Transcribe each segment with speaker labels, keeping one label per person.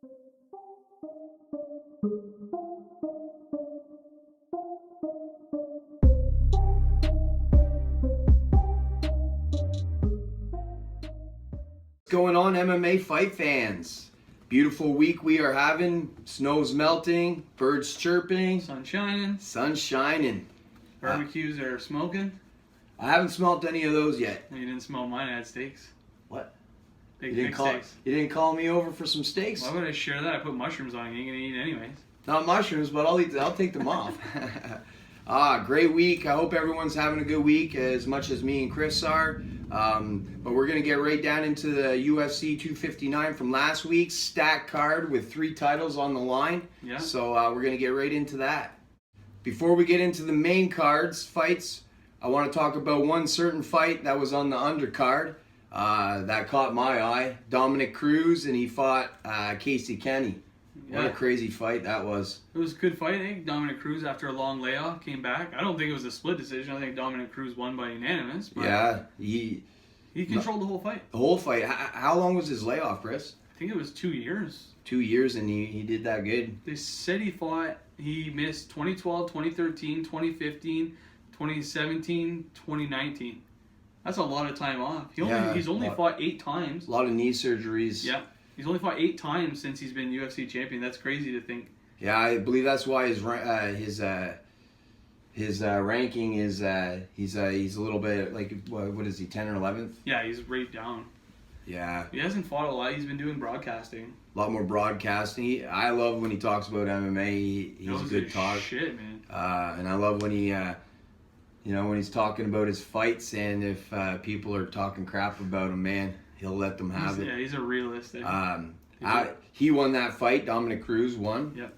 Speaker 1: Going on, MMA fight fans? Beautiful week we are having. Snow's melting, birds chirping,
Speaker 2: Sun shining.
Speaker 1: sun shining.
Speaker 2: Barbecues are smoking.
Speaker 1: I haven't smelt any of those yet.
Speaker 2: You didn't smell mine. I had steaks.
Speaker 1: What?
Speaker 2: Big steaks.
Speaker 1: You didn't call me over for some steaks?
Speaker 2: Why would I share that? I put mushrooms on it. You ain't gonna eat it anyways.
Speaker 1: Not mushrooms, but I'll take them off. Great week. I hope everyone's having a good week as much as me and Chris are. But we're going to get right down into the UFC 259 from last week's stacked card with 3 titles on the line.
Speaker 2: Yeah.
Speaker 1: So we're going to get right into that. Before we get into the main cards fights, I want to talk about one certain fight that was on the undercard that caught my eye. Dominic Cruz, and he fought Casey Kenny. What a crazy fight that was.
Speaker 2: It was a good fight. I think Dominic Cruz, after a long layoff, came back. I don't think it was a split decision. I think Dominic Cruz won by unanimous. But
Speaker 1: yeah,
Speaker 2: he controlled the whole fight.
Speaker 1: The whole fight. How long was his layoff, Chris?
Speaker 2: I think it was 2 years.
Speaker 1: 2 years, and he did that good.
Speaker 2: They said he missed 2012, 2013, 2015, 2017, 2019. That's a lot of time off. He's only fought 8 times.
Speaker 1: A lot of knee surgeries.
Speaker 2: Yeah. He's only fought 8 times since he's been UFC champion. That's crazy to think.
Speaker 1: Yeah, I believe that's why his ranking is he's a little bit like what is he, 10 or 11th?
Speaker 2: Yeah, he's right down.
Speaker 1: Yeah.
Speaker 2: He hasn't fought a lot. He's been doing broadcasting.
Speaker 1: A lot more broadcasting. I love when he talks about MMA. He's a good talk.
Speaker 2: Shit, man.
Speaker 1: And I love when he when he's talking about his fights, and if people are talking crap about him, man, he'll let them have it.
Speaker 2: Yeah, he's a realist.
Speaker 1: He won that fight. Dominic Cruz won.
Speaker 2: Yep.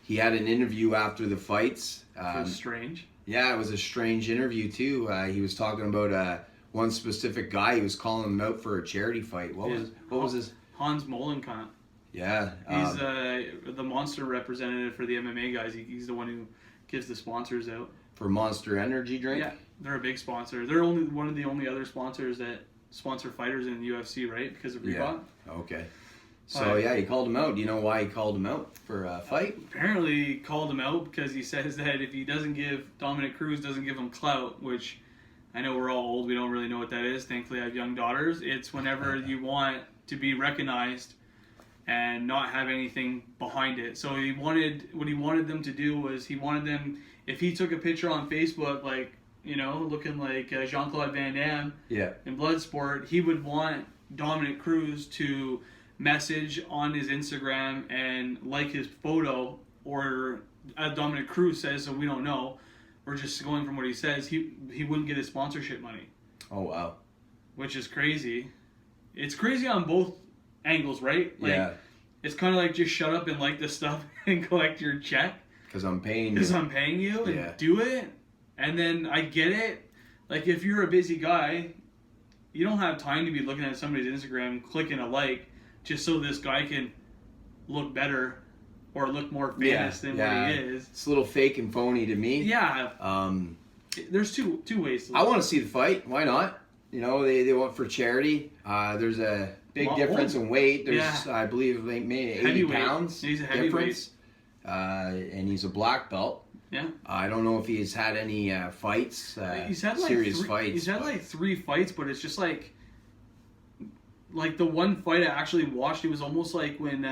Speaker 1: He had an interview after the fights.
Speaker 2: It was strange.
Speaker 1: Yeah, it was a strange interview too. He was talking about one specific guy. He was calling him out for a charity fight. What was his?
Speaker 2: Hans Molenkamp.
Speaker 1: Yeah.
Speaker 2: He's the Monster representative for the MMA guys. He's the one who gives the sponsors out.
Speaker 1: For Monster Energy drink?
Speaker 2: Yeah, they're a big sponsor. They're one of the only other sponsors that sponsor fighters in the UFC, right? Because of Reebok.
Speaker 1: Yeah. Okay. So he called him out. Do you know why he called him out for a fight?
Speaker 2: Apparently, he called him out because he says that if Dominic Cruz doesn't give him clout, which I know we're all old, we don't really know what that is. Thankfully, I have young daughters. It's whenever you want to be recognized and not have anything behind it. So what he wanted them to do was if he took a picture on Facebook, looking like Jean-Claude Van Damme in Bloodsport, he would want Dominic Cruz to message on his Instagram and like his photo, or as Dominic Cruz says, so we don't know, we're just going from what he says, he wouldn't get his sponsorship money.
Speaker 1: Oh, wow.
Speaker 2: Which is crazy. It's crazy on both angles, right? It's kind of like, just shut up and like this stuff and collect your check.
Speaker 1: Because I'm paying
Speaker 2: you and do it. And then I get it. Like, if you're a busy guy, you don't have time to be looking at somebody's Instagram, clicking a like, just so this guy can look better or look more famous than what he is.
Speaker 1: It's a little fake and phony to me.
Speaker 2: Yeah. There's two ways to look.
Speaker 1: I want to see the fight. Why not? They went for charity. There's a big difference in weight. There's, I believe, maybe 80 pounds
Speaker 2: He's a heavyweight.
Speaker 1: And he's a black belt.
Speaker 2: Yeah.
Speaker 1: I don't know if he's had any fights,
Speaker 2: he's had
Speaker 1: serious fights.
Speaker 2: He's had 3 fights, but it's just like the one fight I actually watched, it was almost like when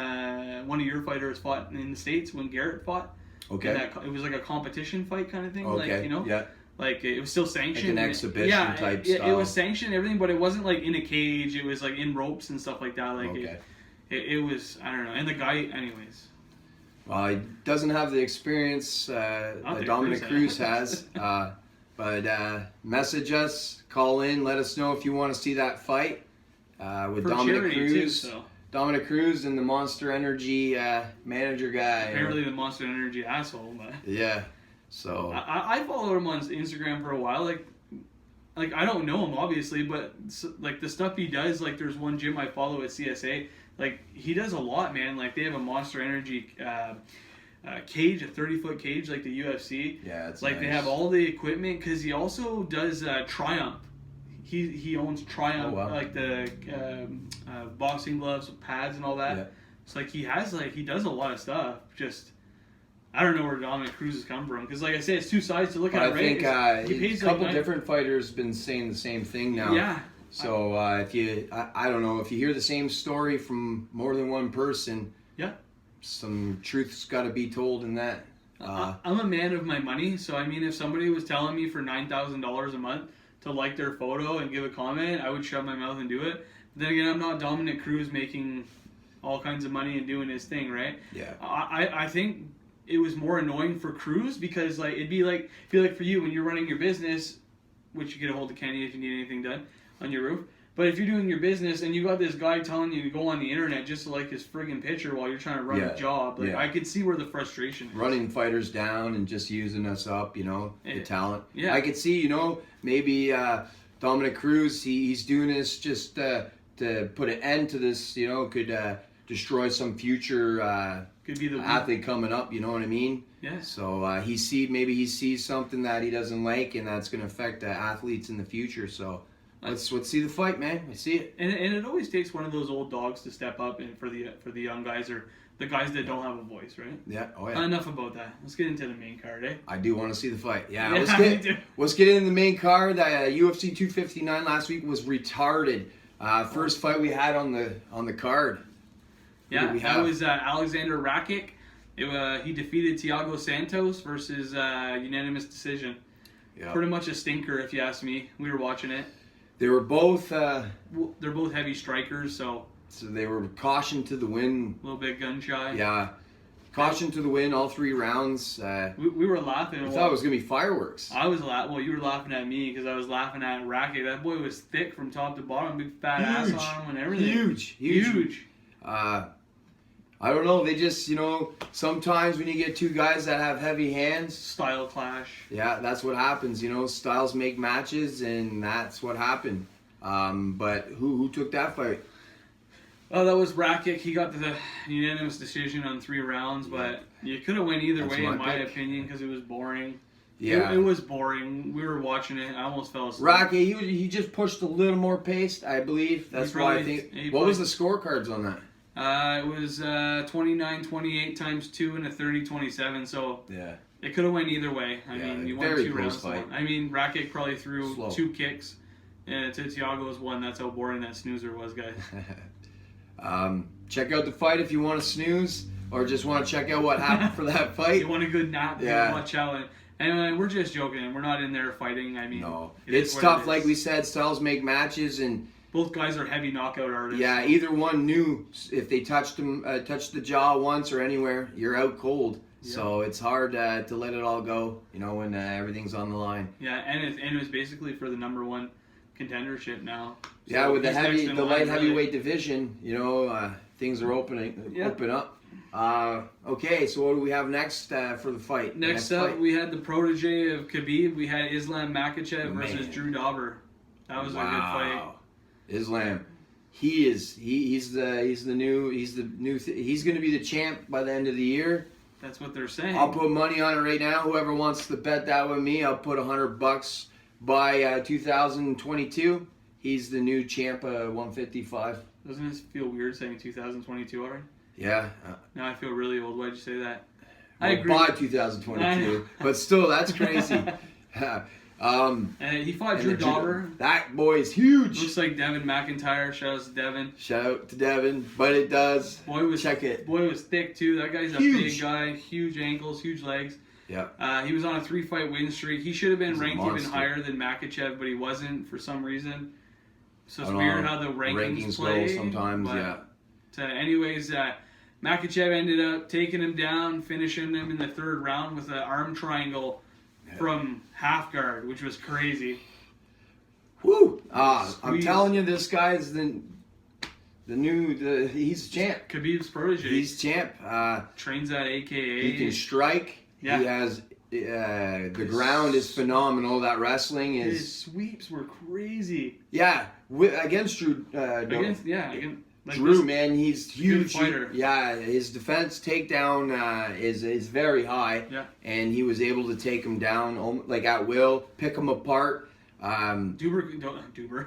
Speaker 2: one of your fighters fought in the States, when Garrett fought.
Speaker 1: Okay.
Speaker 2: It was like a competition fight kind of thing.
Speaker 1: Okay.
Speaker 2: Yeah. Like, it was still sanctioned.
Speaker 1: Like an exhibition type stuff.
Speaker 2: It was sanctioned and everything, but it wasn't like in a cage. It was like in ropes and stuff like that. Like, it was, I don't know. And the guy, anyways.
Speaker 1: Well, he doesn't have the experience that Dominic Cruz has. But message us, call in, let us know if you want to see that fight with Dominic Cruz. Dominic Cruz and the Monster Energy manager guy.
Speaker 2: Apparently the Monster Energy asshole. But
Speaker 1: yeah. So
Speaker 2: I followed him on Instagram for a while. Like I don't know him obviously, but like the stuff he does. Like, there's one gym I follow at CSA. Like, he does a lot, man. Like, they have a Monster Energy cage, a 30-foot cage, like the UFC.
Speaker 1: Yeah, it's
Speaker 2: like
Speaker 1: nice.
Speaker 2: They have all the equipment, because he also does Triumph. He owns Triumph, like the boxing gloves, pads, and all that.
Speaker 1: Yeah.
Speaker 2: It's like he does a lot of stuff. Just I don't know where Dominic Cruz has come from, because like I say, it's two sides to look at.
Speaker 1: I think
Speaker 2: right?
Speaker 1: a couple different fighters been saying the same thing now.
Speaker 2: Yeah.
Speaker 1: So if you, I don't know, if you hear the same story from more than one person,
Speaker 2: yeah,
Speaker 1: some truth's got to be told in that.
Speaker 2: I'm a man of my money, so I mean, if somebody was telling me for $9,000 a month to like their photo and give a comment, I would shut my mouth and do it. But then again, I'm not Dominic Cruz making all kinds of money and doing his thing, right?
Speaker 1: Yeah.
Speaker 2: I think it was more annoying for Cruz, because like it'd be like for you when you're running your business, which you get a hold of Kenny if you need anything done on your roof. But if you're doing your business and you got this guy telling you to go on the internet just to like his friggin' picture while you're trying to run a job, like I could see where the frustration is.
Speaker 1: Running fighters down and just using us up, the talent.
Speaker 2: Yeah.
Speaker 1: I could see, maybe Dominic Cruz, he's doing this just to put an end to this, could destroy some future
Speaker 2: could be the
Speaker 1: athlete coming up, you know what I mean?
Speaker 2: Yeah.
Speaker 1: So maybe he sees something that he doesn't like, and that's going to affect athletes in the future. So let's see the fight, man. I see it.
Speaker 2: And it always takes one of those old dogs to step up and for the young guys, or the guys that don't have a voice, right?
Speaker 1: Yeah. Oh yeah.
Speaker 2: Enough about that. Let's get into the main card, eh?
Speaker 1: I do want to see the fight. Yeah.
Speaker 2: Yeah,
Speaker 1: Let's get into the main card. UFC 259 last week was retarded. First fight we had on the card.
Speaker 2: Yeah, that was Alexander Rakic. He defeated Thiago Santos versus unanimous decision. Yeah. Pretty much a stinker, if you ask me. We were watching it.
Speaker 1: They were both.
Speaker 2: They're both heavy strikers, so
Speaker 1: they were caution to the win.
Speaker 2: A little bit gun shy.
Speaker 1: Yeah, caution to the win. All 3 rounds.
Speaker 2: We were laughing.
Speaker 1: I thought it was gonna be fireworks.
Speaker 2: I was laughing. Well, you were laughing at me because I was laughing at Rakic. That boy was thick from top to bottom, big fat ass on him and everything. Huge.
Speaker 1: I don't know. They just, sometimes when you get 2 guys that have heavy hands,
Speaker 2: style clash.
Speaker 1: Yeah, that's what happens. Styles make matches, and that's what happened. But who took that fight?
Speaker 2: Oh, that was Rakic. He got the unanimous decision on 3 rounds, but you could have went either way, in my opinion, because it was boring. Yeah, it was boring. We were watching it. I almost fell asleep.
Speaker 1: Rakic, he just pushed a little more pace, I believe. That's why I think. What was the scorecards on that?
Speaker 2: It was 29-28 times 2 and a 30-27. So
Speaker 1: yeah,
Speaker 2: it could have went either way. I mean, you won 2 rounds.
Speaker 1: Fight.
Speaker 2: I mean, Rakic probably threw 2 kicks, and to Thiago's 1. That's how boring that snoozer was, guys.
Speaker 1: Check out the fight if you want to snooze, or just want to check out what happened for that fight.
Speaker 2: You want a good nap? Yeah. Watch out. And we're just joking. We're not in there fighting. I mean,
Speaker 1: no, it's tough. Like we said, styles make matches, and
Speaker 2: both guys are heavy knockout artists.
Speaker 1: Yeah, either one knew if they touched the jaw once or anywhere, you're out cold. Yeah. So it's hard to let it all go, when everything's on the line.
Speaker 2: Yeah, and it was basically for the number 1 contendership now. So
Speaker 1: yeah, with the light heavyweight division, things are open up. Okay, so what do we have next for the fight?
Speaker 2: Next up, we had the protege of Khabib. We had Islam Makhachev versus Drew Dober. That was a good fight.
Speaker 1: Islam, he's going to be the champ by the end of the year.
Speaker 2: That's what they're saying.
Speaker 1: I'll put money on it right now. Whoever wants to bet that with me, I'll put $100 by 2022. He's the new champ 155.
Speaker 2: Doesn't it feel weird saying 2022 already?
Speaker 1: Yeah.
Speaker 2: Now I feel really old. Why'd you say that?
Speaker 1: Well, I agree. By 2022, but still, that's crazy.
Speaker 2: And he fought Drew Dober.
Speaker 1: That boy is huge.
Speaker 2: Looks like Devin McIntyre. Shout out to Devin.
Speaker 1: Shout out to Devin. But it does. Boy was
Speaker 2: thick too. That guy's huge. A big guy. Huge ankles, huge legs.
Speaker 1: Yeah.
Speaker 2: He was on a 3-fight win streak. He should have been ranked even higher than Makhachev, but he wasn't for some reason. So it's weird how the rankings play
Speaker 1: go sometimes.
Speaker 2: Anyways, Makhachev ended up taking him down, finishing him in the 3rd round with an arm triangle from half guard, which was crazy.
Speaker 1: Woo! I'm telling you, this guy is he's champ.
Speaker 2: Khabib's protege.
Speaker 1: He's champ.
Speaker 2: Trains at AKA.
Speaker 1: He can strike. Yeah. He has the ground is phenomenal. That wrestling is.
Speaker 2: His sweeps were crazy.
Speaker 1: Yeah, against Drew. Drew, man, he's huge. His defense takedown is very high.
Speaker 2: Yeah.
Speaker 1: And he was able to take him down like at will, pick him apart.
Speaker 2: Drew
Speaker 1: Dober.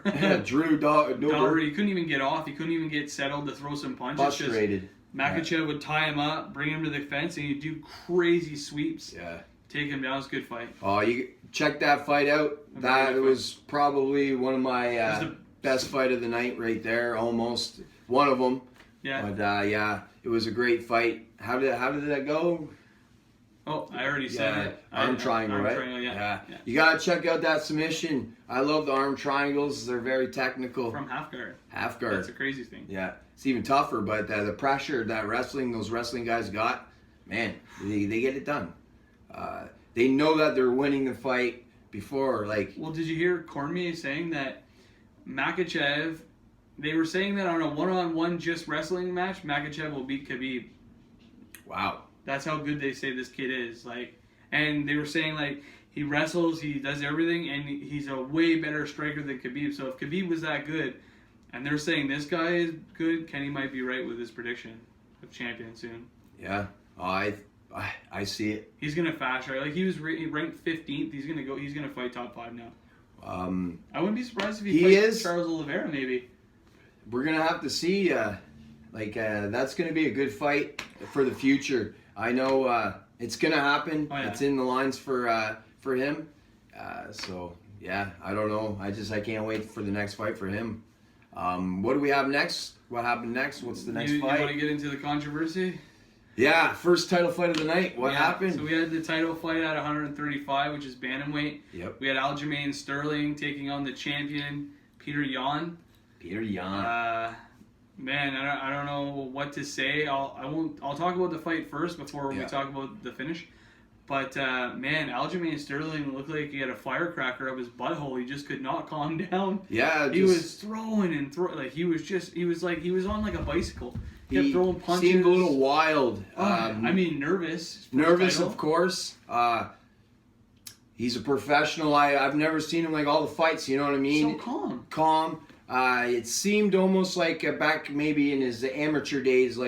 Speaker 2: He couldn't even get off. He couldn't even get settled to throw some punches.
Speaker 1: Frustrated.
Speaker 2: Makachev would tie him up, bring him to the fence, and he'd do crazy sweeps.
Speaker 1: Yeah.
Speaker 2: Take him down. It's a good fight.
Speaker 1: Oh, you check that fight out. That was probably one of my best fight of the night right there. Almost one of them.
Speaker 2: Yeah.
Speaker 1: But yeah, it was a great fight. How did that go?
Speaker 2: Oh, I already said it.
Speaker 1: Arm triangle, right?
Speaker 2: Triangle, yeah.
Speaker 1: You gotta check out that submission. I love the arm triangles. They're very technical.
Speaker 2: From half guard.
Speaker 1: Half guard.
Speaker 2: That's a crazy thing.
Speaker 1: Yeah, it's even tougher. But the pressure that those wrestling guys got, man, they get it done. They know that they're winning the fight before.
Speaker 2: Well, did you hear Cormier saying that Makachev? They were saying that on a one-on-one just wrestling match, Makachev will beat Khabib.
Speaker 1: Wow.
Speaker 2: That's how good they say this kid is. And they were saying he wrestles, he does everything, and he's a way better striker than Khabib. So if Khabib was that good, and they're saying this guy is good, Kenny might be right with his prediction of champion soon.
Speaker 1: Yeah, I see it.
Speaker 2: He's gonna fast track. He was ranked 15th. He's gonna fight top 5 now. I wouldn't be surprised if he fights Charles Oliveira maybe.
Speaker 1: We're gonna have to see. That's gonna be a good fight for the future. I know it's gonna happen.
Speaker 2: Oh, yeah.
Speaker 1: It's in the lines for him. So yeah, I don't know. I can't wait for the next fight for him. What do we have next? What happened next? What's the next fight?
Speaker 2: You want to get into the controversy?
Speaker 1: Yeah, first title fight of the night. What happened?
Speaker 2: So we had the title fight at 135, which is bantamweight.
Speaker 1: Yep.
Speaker 2: We had Aljamain Sterling taking on the champion Peter Yan. Man, I don't know what to say. I'll talk about the fight first before we talk about the finish. But man, Aljamain Sterling looked like he had a firecracker up his butthole. He just could not calm down.
Speaker 1: Yeah,
Speaker 2: he was throwing and throwing. He was on a bicycle. He kept throwing punches.
Speaker 1: Seemed a little wild.
Speaker 2: Nervous.
Speaker 1: Nervous, of course. He's a professional. I've never seen him all the fights. You know what I mean?
Speaker 2: So calm.
Speaker 1: Calm. It seemed almost like back maybe in his amateur days,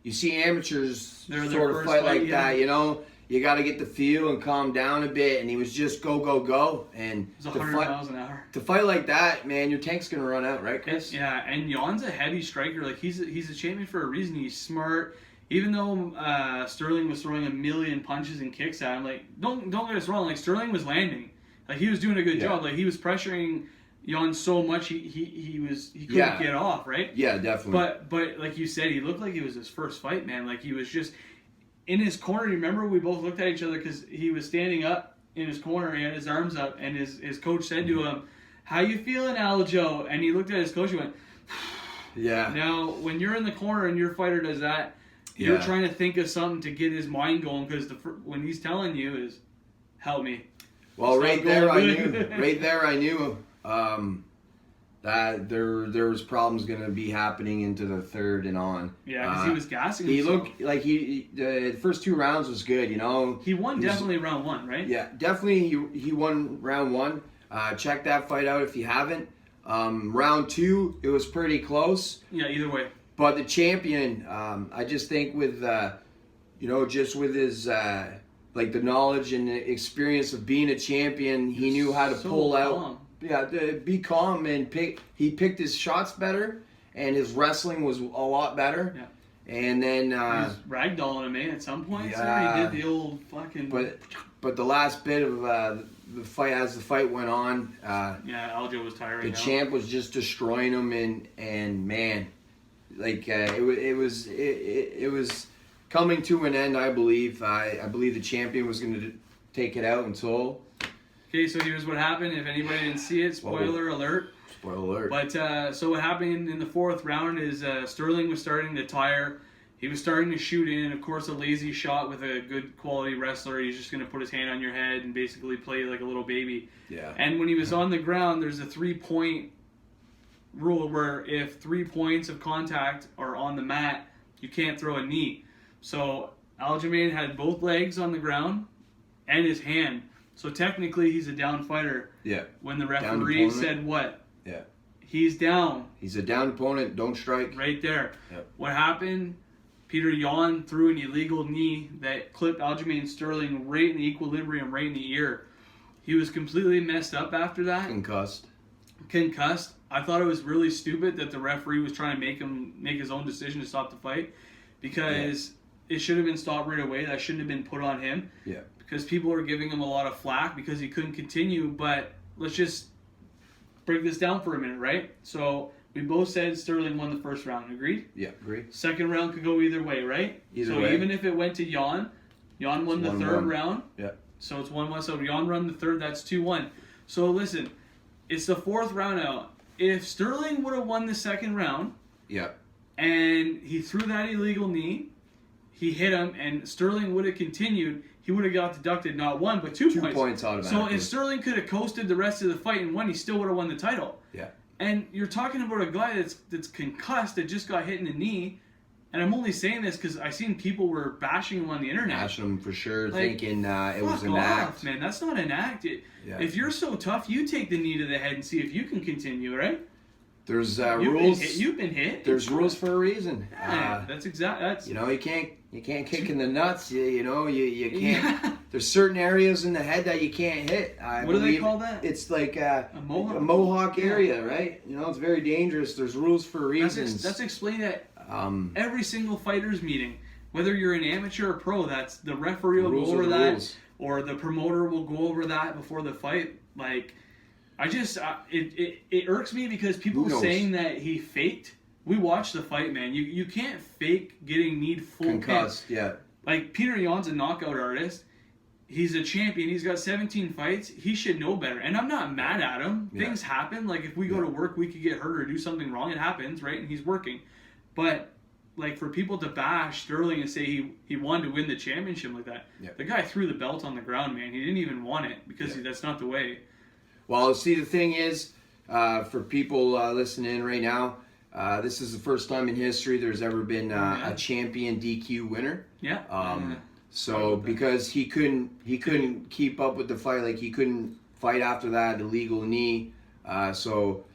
Speaker 1: you see amateurs sort of fight like that, you know? You got to get the feel and calm down a bit, and he was just go. And
Speaker 2: it was 100 miles an hour.
Speaker 1: To fight like that, man, your tank's going to run out, right, Chris?
Speaker 2: And Jan's a heavy striker. He's a champion for a reason. He's smart. Even though Sterling was throwing a million punches and kicks at him, don't get us wrong, Sterling was landing. He was doing a good job. He was pressuring Jan so much he couldn't get off, right?
Speaker 1: Yeah, definitely.
Speaker 2: But like you said, he looked like it was his first fight, man. He was just in his corner. Remember, we both looked at each other because he was standing up in his corner. He had his arms up, and his coach said to him, "How you feeling, Aljo?" And he looked at his coach and went,
Speaker 1: "Yeah."
Speaker 2: Now, when you're in the corner and your fighter does that, you're trying to think of something to get his mind going because when he's telling you is, "Help me."
Speaker 1: Well, right there I knew. That there was problems going to be happening into the third and on.
Speaker 2: Yeah, because he was gassing
Speaker 1: He
Speaker 2: himself.
Speaker 1: looked like the first 2 rounds was good, you know.
Speaker 2: He won definitely round 1, right?
Speaker 1: Yeah, definitely he won round 1. Check that fight out if you haven't. Round 2, it was pretty close.
Speaker 2: Yeah, either way.
Speaker 1: But the champion, I just think with, just with his, the knowledge and experience of being a champion, he knew how to pull out. Yeah, be calm and he picked his shots better, and his wrestling was a lot better. Yeah. And then
Speaker 2: he was ragdolling him at some point.
Speaker 1: Yeah,
Speaker 2: he did the old fucking.
Speaker 1: But the last bit of the fight, as the fight went on,
Speaker 2: Aljo was tiring.
Speaker 1: The champ was just destroying him, and man, it was coming to an end. I believe the champion was going to take it out until.
Speaker 2: Okay, so here's what happened. If anybody didn't see it, spoiler alert.
Speaker 1: Spoiler alert.
Speaker 2: But so what happened in the 4th round is Sterling was starting to tire. He was starting to shoot in. Of course, a lazy shot with a good quality wrestler. He's just going to put his hand on your head and basically play like a little baby.
Speaker 1: Yeah.
Speaker 2: And when he was on the ground, there's a 3-point rule where if 3 points of contact are on the mat, you can't throw a knee. So Aljamain had both legs on the ground and his hand. So technically, he's a down fighter.
Speaker 1: Yeah.
Speaker 2: When the referee said what?
Speaker 1: Yeah.
Speaker 2: He's down.
Speaker 1: He's a down opponent. Don't strike.
Speaker 2: Right there.
Speaker 1: Yep.
Speaker 2: What happened? Peter Yan threw an illegal knee that clipped Aljamain Sterling right in the equilibrium, right in the ear. He was completely messed up after that. Concussed. I thought it was really stupid that the referee was trying to make his own decision to stop the fight. because it should have been stopped right away. That shouldn't have been put on him.
Speaker 1: Yeah.
Speaker 2: Because people are giving him a lot of flack because he couldn't continue. But let's just break this down for a minute, right? So we both said Sterling won the first round. Agreed?
Speaker 1: Yeah, agreed.
Speaker 2: Second round could go either way, right?
Speaker 1: Either way.
Speaker 2: Even if it went to Jan won the third round.
Speaker 1: Yeah.
Speaker 2: So it's 1-1. So Jan won the third. That's 2-1. So listen, it's the fourth round out. If Sterling would have won the second round, and he threw that illegal knee, he hit him, and Sterling would have continued, he would have got deducted not 1 but 2 points.
Speaker 1: 2 points automatically.
Speaker 2: So if Sterling could have coasted the rest of the fight and won, he still would have won the title.
Speaker 1: Yeah.
Speaker 2: And you're talking about a guy that's concussed, that just got hit in the knee. And I'm only saying this because I seen people were bashing him on the internet.
Speaker 1: Bashing him for sure, thinking it was an act.
Speaker 2: Man, that's not an act. If you're so tough, you take the knee to the head and see if you can continue, right?
Speaker 1: There's rules.
Speaker 2: You've been hit.
Speaker 1: There's rules for a reason.
Speaker 2: Yeah, that's exactly.
Speaker 1: You can't kick in the nuts. You can't. Yeah. There's certain areas in the head that you can't hit.
Speaker 2: What do they call that?
Speaker 1: It's like a mohawk area, right? It's very dangerous. There's rules for reasons.
Speaker 2: That's explained at every single fighters meeting. Whether you're an amateur or pro, that's the referee will go over that, or the promoter will go over that before the fight. Like, it irks me because people saying that he faked. We watched the fight, man. You can't fake getting kneed full
Speaker 1: concussed.
Speaker 2: pin.
Speaker 1: Yeah.
Speaker 2: Like, Peter Yan's a knockout artist. He's a champion. He's got 17 fights. He should know better. And I'm not mad at him. Yeah. Things happen. Like, if we go to work, we could get hurt or do something wrong. It happens, right? And he's working. But, like, for people to bash Sterling and say he wanted to win the championship like that, the guy threw the belt on the ground, man. He didn't even want it because that's not the way.
Speaker 1: Well, see, the thing is, for people listening right now, this is the first time in history there's ever been a champion DQ winner.
Speaker 2: Yeah.
Speaker 1: So because he couldn't keep up with the fight, like he couldn't fight after that illegal knee. So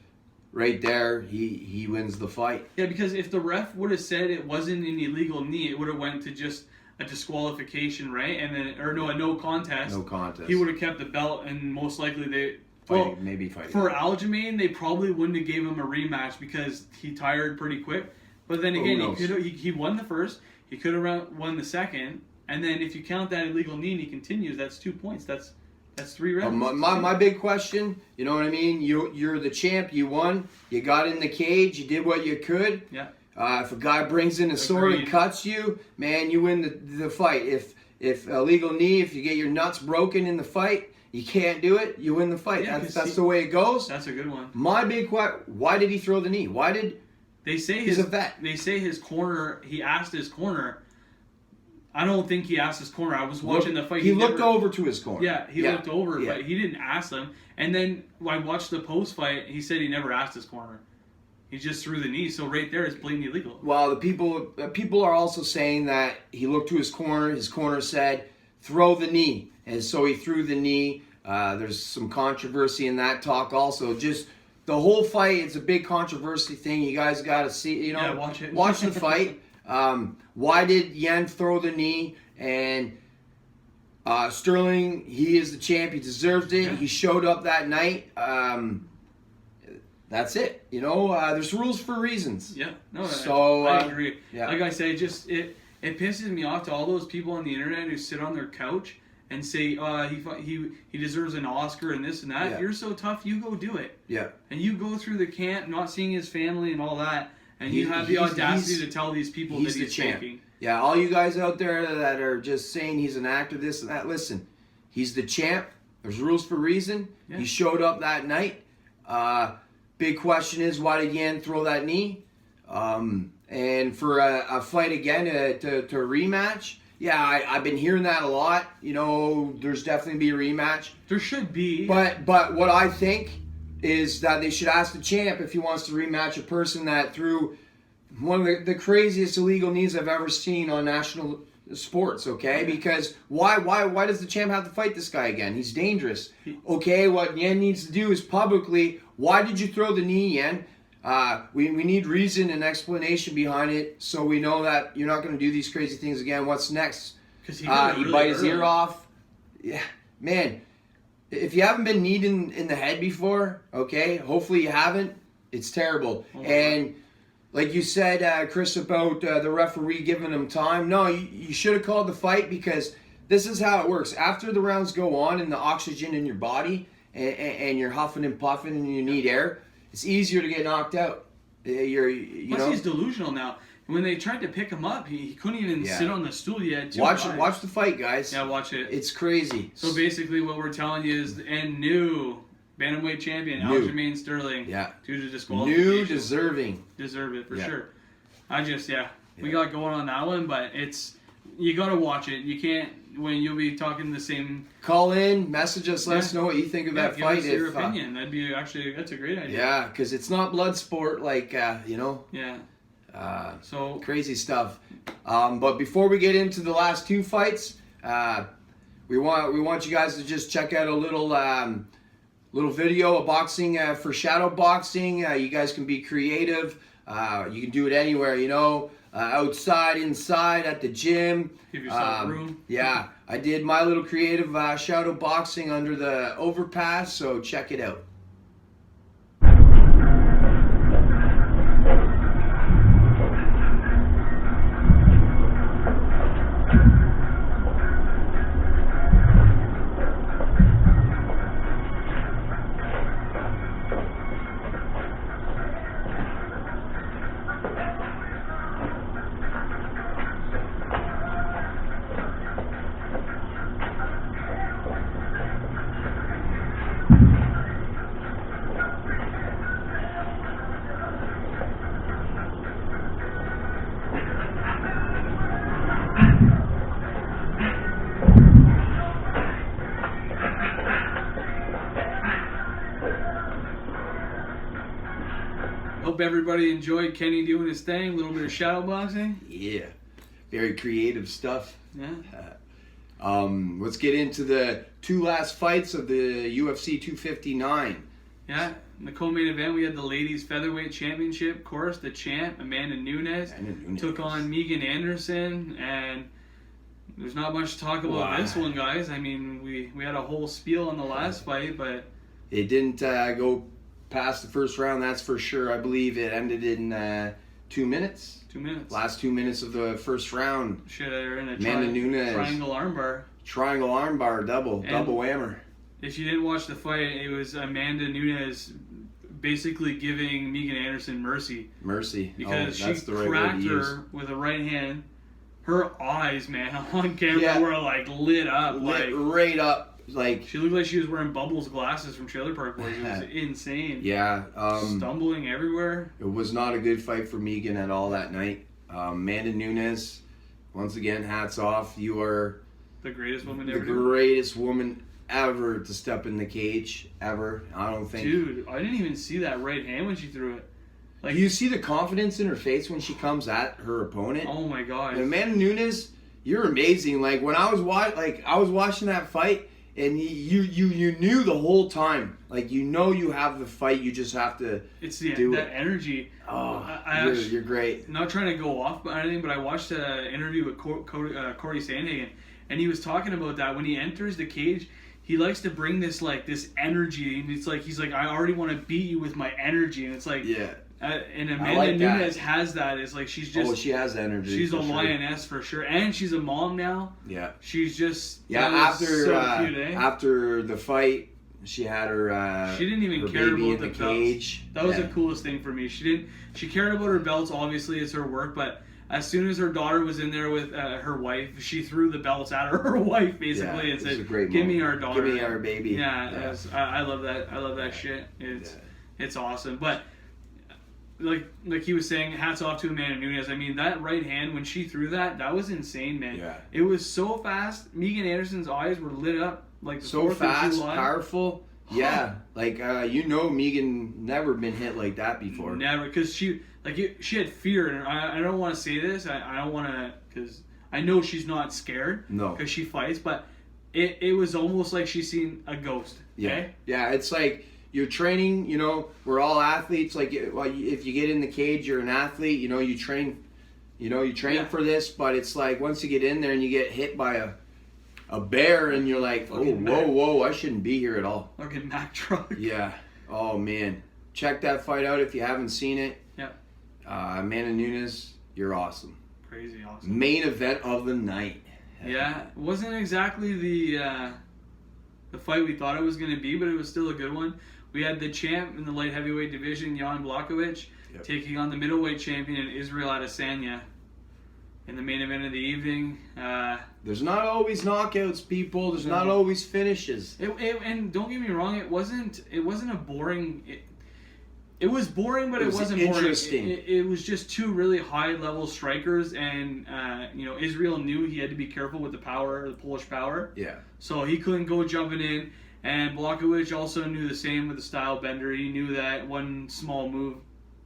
Speaker 1: right there, he wins the fight.
Speaker 2: Yeah, because if the ref would have said it wasn't an illegal knee, it would have went to just a disqualification, right? And then a no contest.
Speaker 1: No contest.
Speaker 2: He would have kept the belt, and most likely maybe fighting. For Aljamain, they probably wouldn't have gave him a rematch because he tired pretty quick. But then again, he won the first. He could have won the second. And then if you count that illegal knee and he continues, that's 2 points. That's 3 rounds.
Speaker 1: My big question, you know what I mean? You're the champ. You won. You got in the cage. You did what you could.
Speaker 2: Yeah.
Speaker 1: If a guy brings in a sword and cuts you, man, you win the fight. If illegal knee, if you get your nuts broken in the fight, you can't do it, you win the fight.
Speaker 2: Yeah,
Speaker 1: that's the way it goes.
Speaker 2: That's a good one.
Speaker 1: My big question, why did he throw the knee? Why did... He's a vet.
Speaker 2: They say his corner, he asked his corner. I don't think he asked his corner. I was watching the fight.
Speaker 1: He looked over to his corner.
Speaker 2: Yeah, he looked over, but he didn't ask them. And then I watched the post-fight, he said he never asked his corner. He just threw the knee, so right there is blatantly illegal.
Speaker 1: Well, the people are also saying that he looked to his corner said, throw the knee. And so he threw the knee. There's some controversy in that talk also. Just the whole fight, it's a big controversy thing. You guys got to see,
Speaker 2: watch it.
Speaker 1: Watch the fight. Why did Yen throw the knee? And Sterling, he is the champ. He deserves it. Yeah. He showed up that night. That's it. There's rules for reasons.
Speaker 2: Yeah. No,
Speaker 1: so,
Speaker 2: I agree.
Speaker 1: Yeah.
Speaker 2: Like I say, it pisses me off to all those people on the internet who sit on their couch and say, he deserves an Oscar and this and that.
Speaker 1: Yeah.
Speaker 2: If you're so tough, you go do it.
Speaker 1: Yeah.
Speaker 2: And you go through the camp, not seeing his family and all that, and you have the audacity to tell these people that he's faking.
Speaker 1: Yeah, all you guys out there that are just saying he's an actor, this and that, listen, he's the champ. There's rules for a reason. Yeah. He showed up that night. Big question is, why did Yan throw that knee? And for a fight again to rematch, yeah, I've been hearing that a lot. There's definitely be a rematch.
Speaker 2: There should be.
Speaker 1: But what I think is that they should ask the champ if he wants to rematch a person that threw one of the craziest illegal knees I've ever seen on national sports, okay? Because why does the champ have to fight this guy again? He's dangerous. Okay, what Yan needs to do is publicly, why did you throw the knee, Yan? We need reason and explanation behind it so we know that you're not going to do these crazy things again. What's next?
Speaker 2: Because he
Speaker 1: bite his ear off. Yeah, man. If you haven't been kneed in the head before, okay, hopefully you haven't. It's terrible. And like you said, Chris, about the referee giving him time. No, you should have called the fight, because this is how it works. After the rounds go on and the oxygen in your body and you're huffing and puffing and you need air, it's easier to get knocked out.
Speaker 2: Plus, he's delusional now. When they tried to pick him up, he couldn't even sit on the stool yet.
Speaker 1: Watch the fight, guys.
Speaker 2: Yeah, watch it.
Speaker 1: It's crazy.
Speaker 2: So basically, what we're telling you is, and new bantamweight champion Aljamain Sterling.
Speaker 1: Yeah.
Speaker 2: Due to disqualification.
Speaker 1: New, deserving.
Speaker 2: Deserve it for sure. We got going on that one, but you got to watch it. You can't, when you'll be talking the same.
Speaker 1: Call in, message us, let us know what you think of that fight.
Speaker 2: Give us your opinion. That's a great idea.
Speaker 1: Yeah, because it's not blood sport, like
Speaker 2: Yeah. So
Speaker 1: crazy stuff. But before we get into the last two fights, we want you guys to just check out a little video of boxing for shadow boxing. You guys can be creative. You can do it anywhere, outside, inside, at the gym.
Speaker 2: Give yourself room.
Speaker 1: Yeah, I did my little creative shadow boxing under the overpass, so check it out.
Speaker 2: Hope everybody enjoyed Kenny doing his thing. A little bit of shadow boxing.
Speaker 1: Yeah, very creative stuff.
Speaker 2: Yeah.
Speaker 1: Let's get into the two last fights of the UFC 259.
Speaker 2: Yeah, in the co-main event, we had the ladies featherweight championship. Of course, the champ, Amanda Nunes, took on Megan Anderson, and there's not much to talk about this one, guys. I mean, we had a whole spiel on the last fight, but
Speaker 1: it didn't go past the first round, that's for sure. I believe it ended in 2 minutes.
Speaker 2: 2 minutes.
Speaker 1: Last 2 minutes of the first round.
Speaker 2: They're in a
Speaker 1: Nunes.
Speaker 2: triangle armbar.
Speaker 1: Triangle armbar, double whammer.
Speaker 2: If you didn't watch the fight, it was Amanda Nunes basically giving Megan Anderson mercy. Because she cracked her with a right hand. Her eyes, man, on camera were like lit up.
Speaker 1: Right up. Like,
Speaker 2: she looked like she was wearing Bubbles glasses from Trailer Park Boys. It was insane.
Speaker 1: Yeah.
Speaker 2: Stumbling everywhere.
Speaker 1: It was not a good fight for Megan at all that night. Amanda Nunes, once again, hats off. You are
Speaker 2: the greatest woman ever.
Speaker 1: The greatest woman ever to step in the cage, ever. I don't think.
Speaker 2: Dude, I didn't even see that right hand when she threw it.
Speaker 1: Like, you see the confidence in her face when she comes at her opponent.
Speaker 2: Oh my god.
Speaker 1: And Amanda Nunes, you're amazing. Like, when I was watching that fight, and you knew the whole time, like, you have the fight, you just have to do
Speaker 2: that energy.
Speaker 1: Oh, you're great.
Speaker 2: Not trying to go off or anything, but I watched an interview with Corey Sandhagen, and he was talking about that when he enters the cage. He likes to bring this energy, and it's like he's like, I already want to beat you with my energy, and it's like and Amanda Nunes has that. It's like she's just
Speaker 1: she has energy.
Speaker 2: She's a lioness for sure, and she's a mom now.
Speaker 1: Yeah,
Speaker 2: she's just
Speaker 1: after
Speaker 2: so cute,
Speaker 1: after the fight, she had her.
Speaker 2: She didn't even care about the
Speaker 1: cage.
Speaker 2: That was the coolest thing for me. She cared about her belts. Obviously, it's her work, but as soon as her daughter was in there with her wife, she threw the belts at her wife basically and said, "Give me our daughter.
Speaker 1: Give me our baby."
Speaker 2: Yeah. I love that. I love that shit. It's awesome, but. Like he was saying, hats off to Amanda Nunes. I mean, that right hand, when she threw that was insane, man.
Speaker 1: Yeah.
Speaker 2: It was so fast. Megan Anderson's eyes were lit up like the
Speaker 1: so fast, powerful. Yeah, like Megan never been hit like that before.
Speaker 2: Never, because she had fear, and I don't want to say this. I don't want to, because I know she's not scared.
Speaker 1: No,
Speaker 2: because she fights, but it was almost like she's seen a ghost. Okay?
Speaker 1: Yeah. It's like. You're training, we're all athletes. Like, if you get in the cage, you're an athlete. You train, for this. But it's like once you get in there and you get hit by a bear, and you're like, whoa, I shouldn't be here at all.
Speaker 2: Fucking Mack truck.
Speaker 1: Yeah. Oh man, check that fight out if you haven't seen it.
Speaker 2: Yeah.
Speaker 1: Amanda Nunes, you're awesome.
Speaker 2: Crazy awesome.
Speaker 1: Main event of the night.
Speaker 2: Yeah, it wasn't exactly the fight we thought it was going to be, but it was still a good one. We had the champ in the light heavyweight division, Jan Blachowicz, taking on the middleweight champion Israel Adesanya in the main event of the evening.
Speaker 1: There's not always knockouts, people. There's not always finishes.
Speaker 2: And don't get me wrong, it wasn't a boring. It was boring, but it wasn't
Speaker 1: interesting.
Speaker 2: Boring. It was just two really high-level strikers, and Israel knew he had to be careful with the Polish power.
Speaker 1: Yeah.
Speaker 2: So he couldn't go jumping in, and Blachowicz also knew the same with the style bender. He knew that one small move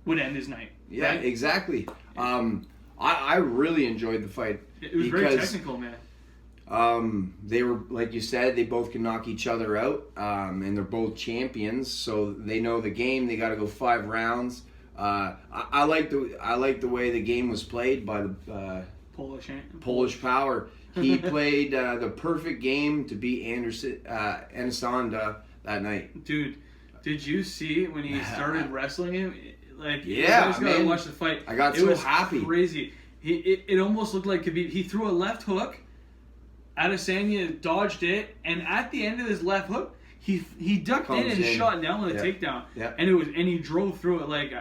Speaker 2: would end his night.
Speaker 1: Yeah,
Speaker 2: right?
Speaker 1: exactly. I really enjoyed the fight.
Speaker 2: It was very technical, man.
Speaker 1: They were, like you said, they both can knock each other out, and they're both champions, so they know the game. They got to go 5 rounds. I like the way the game was played by the Polish power. He played the perfect game to beat Adesanya that night.
Speaker 2: Dude, did you see when he started wrestling him? Like,
Speaker 1: yeah,
Speaker 2: you guys gotta watch the fight.
Speaker 1: I got so happy.
Speaker 2: Crazy. It almost looked like Khabib. He threw a left hook. Adesanya dodged it, and at the end of his left hook, he ducked in and shot down with a takedown.
Speaker 1: Yeah.
Speaker 2: And he drove through it like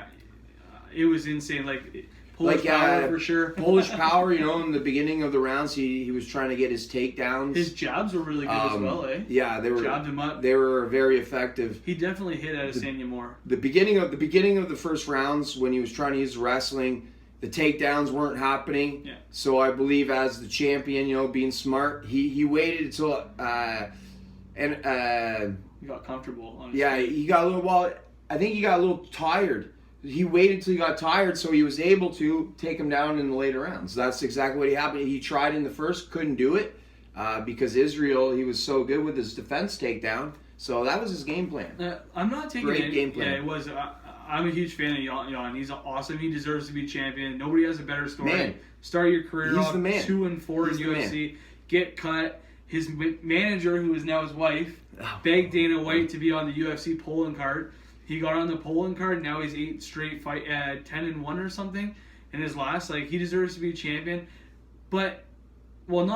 Speaker 2: it was insane. Like Polish power for sure.
Speaker 1: Polish power, in the beginning of the rounds, he was trying to get his takedowns.
Speaker 2: His jabs were really good as well, eh?
Speaker 1: Yeah, they were
Speaker 2: jabbed him up.
Speaker 1: They were very effective.
Speaker 2: He definitely hit Adesanya more.
Speaker 1: The beginning of the first rounds, when he was trying to use wrestling, the takedowns weren't happening.
Speaker 2: Yeah.
Speaker 1: So I believe as the champion, being smart, he waited until
Speaker 2: he got comfortable. Honestly.
Speaker 1: Yeah, he got a little. Well, I think he got a little tired. He waited until he got tired, so he was able to take him down in the later rounds. That's exactly what happened. He tried in the first, couldn't do it because Israel, he was so good with his defense takedown. So that was his game plan.
Speaker 2: I'm not taking
Speaker 1: great game plan.
Speaker 2: Yeah, it was. I'm a huge fan of Jan. He's awesome. He deserves to be champion. Nobody has a better story.
Speaker 1: Man,
Speaker 2: start your career off 2-4 in UFC. Get cut. His manager, who is now his wife, begged Dana White to be on the UFC Poland card. He got on the Poland card. Now he's 8 straight fight, 10-1 or something in his last. Like, he deserves to be a champion. But man,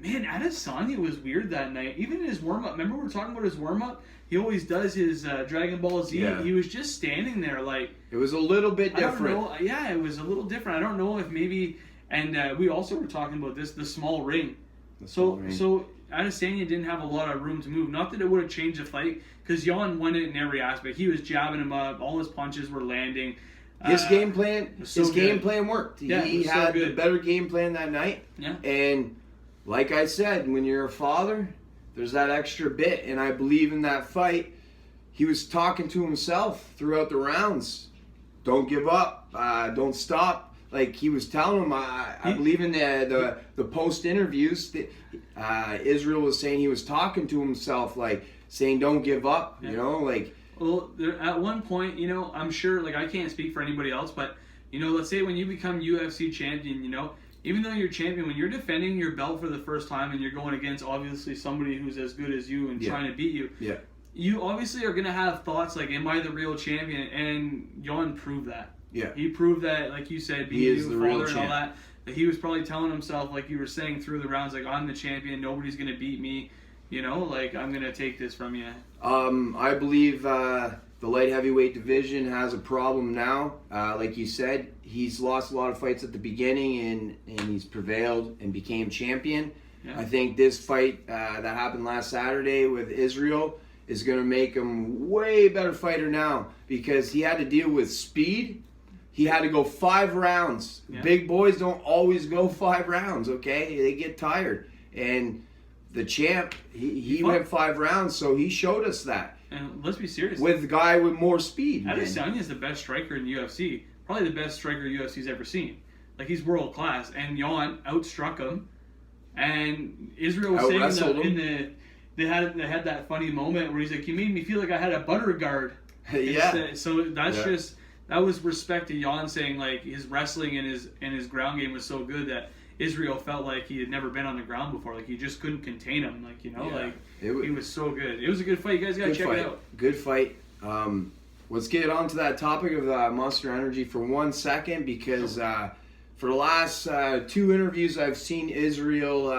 Speaker 2: Adesanya was weird that night. Even in his warm up. Remember we were talking about his warm up. He always does his Dragon Ball Z.
Speaker 1: Yeah.
Speaker 2: He was just standing there like...
Speaker 1: It was a little bit different.
Speaker 2: I don't know. Yeah, it was a little different. I don't know if maybe... And we also were talking about the small ring. So Adesanya didn't have a lot of room to move. Not that it would have changed the fight, because Jan won it in every aspect. He was jabbing him up. All his punches were landing.
Speaker 1: His game plan worked.
Speaker 2: Yeah,
Speaker 1: he had the better game plan that night.
Speaker 2: Yeah.
Speaker 1: And like I said, when you're a father, there's that extra bit, and I believe in that fight. He was talking to himself throughout the rounds. Don't give up. Don't stop. Like he was telling him, I believe in the post interviews. Israel was saying he was talking to himself, like saying, "Don't give up."
Speaker 2: Yeah.
Speaker 1: Well,
Speaker 2: at one point, I'm sure, like I can't speak for anybody else, but let's say when you become UFC champion, even though you're champion, when you're defending your belt for the first time and you're going against obviously somebody who's as good as you and trying to beat you, you obviously are going to have thoughts like, am I the real champion? And Jan proved that.
Speaker 1: Yeah.
Speaker 2: He proved that, like you said, being a new father and all that he was probably telling himself, like you were saying through the rounds, like, I'm the champion, nobody's going to beat me, like I'm going to take this from you.
Speaker 1: I believe the light heavyweight division has a problem now. Like you said, he's lost a lot of fights at the beginning and he's prevailed and became champion. Yeah. I think this fight that happened last Saturday with Israel is going to make him way better fighter now, because he had to deal with speed. He had to go 5 rounds. Yeah. Big boys don't always go 5 rounds, okay? They get tired. And the champ, he went 5 rounds, so he showed us that.
Speaker 2: And let's be serious.
Speaker 1: With the guy with more speed.
Speaker 2: Adesanya is the best striker in the UFC. Probably the best striker UFC's ever seen. Like, he's world class. And Jan outstruck him. And Israel was saying they had that funny moment where he's like, you made me feel like I had a butter guard.
Speaker 1: Yeah.
Speaker 2: So that's just... That was respect to Jan, saying like his wrestling and his ground game was so good that Israel felt like he had never been on the ground before. Like he just couldn't contain him. Like he was so good. It was a good fight. You guys gotta check it out.
Speaker 1: Good fight. let's get on to that topic of Monster Energy for 1 second, because for the last 2 interviews I've seen Israel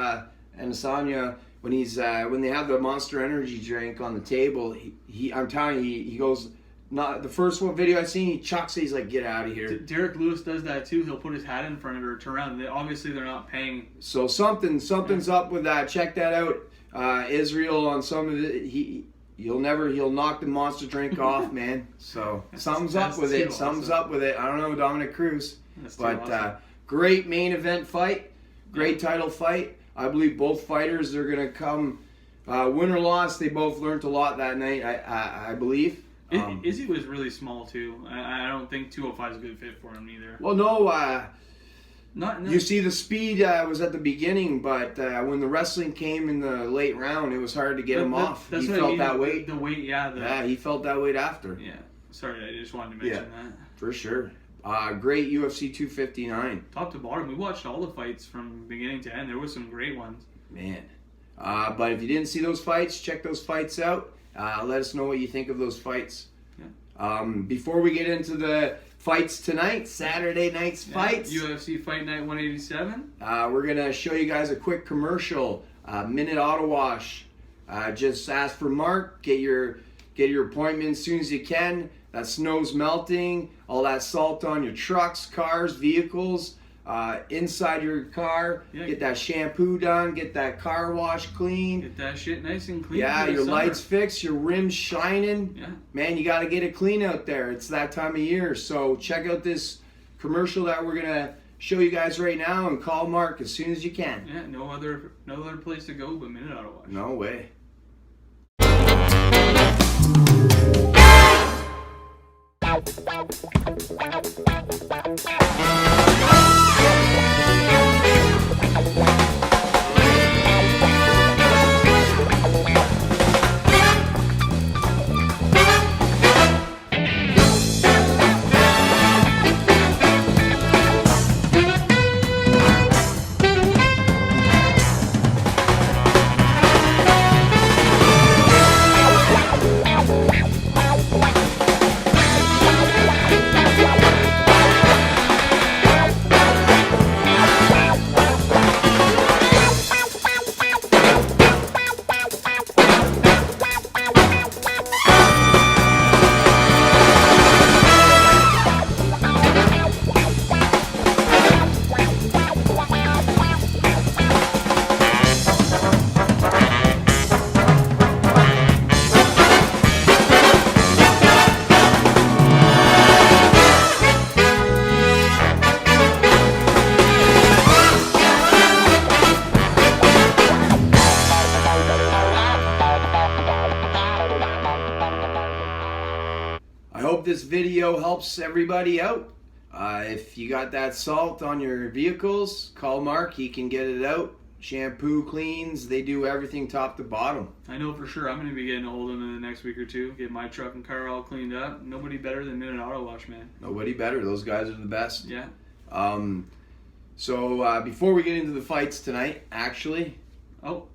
Speaker 1: and Asanya, when they have the Monster Energy drink on the table, I'm telling you, he goes. Not the first one video I seen, he chucks it. He's like, "Get out of here."
Speaker 2: Derek Lewis does that too. He'll put his hat in front of it or turn around. Obviously, they're not paying.
Speaker 1: So something's up with that. Check that out. Israel on some of it. He'll knock the monster drink off, man. So something's up with it. Something's up with it. I don't know, Dominic Cruz, but great main event fight, great title fight. I believe both fighters are gonna come win or loss. They both learned a lot that night. I believe.
Speaker 2: Izzy was really small too. I don't think 205 is a good fit for him either.
Speaker 1: Well, no. You see, the speed was at the beginning, but when the wrestling came in the late round, it was hard to get him off. He felt that weight.
Speaker 2: The weight, yeah.
Speaker 1: Yeah, he felt that weight after.
Speaker 2: Yeah. Sorry, I just wanted to mention that.
Speaker 1: For sure. Great UFC 259.
Speaker 2: Top to bottom, we watched all the fights from beginning to end. There were some great ones.
Speaker 1: Man. But if you didn't see those fights, check those fights out. Let us know what you think of those fights. Yeah. Before we get into the fights tonight, Saturday night's fights.
Speaker 2: UFC Fight Night 187.
Speaker 1: We're going to show you guys a quick commercial. Minute Auto Wash. Just ask for Mark. Get your appointment as soon as you can. That snow's melting. All that salt on your trucks, cars, vehicles. Inside your car, get that shampoo done, get that car wash clean.
Speaker 2: Get that shit nice and clean.
Speaker 1: Yeah, your lights fixed, your rims shining.
Speaker 2: Yeah.
Speaker 1: Man, you got to get it clean out there. It's that time of year. So check out this commercial that we're going to show you guys right now, and call Mark as soon as you can.
Speaker 2: Yeah, no other place to go but Minute Auto Wash.
Speaker 1: No way. This video helps everybody out. If you got that salt on your vehicles, call Mark. He can get it out. Shampoo, cleans, they do everything top to bottom.
Speaker 2: I know for sure I'm going to be getting a hold of him in the next week or two. Get my truck and car all cleaned up. Nobody better than Minute Auto Wash, man.
Speaker 1: Nobody better. Those guys are the best.
Speaker 2: Yeah.
Speaker 1: So before we get into the fights tonight, actually.
Speaker 2: Oh.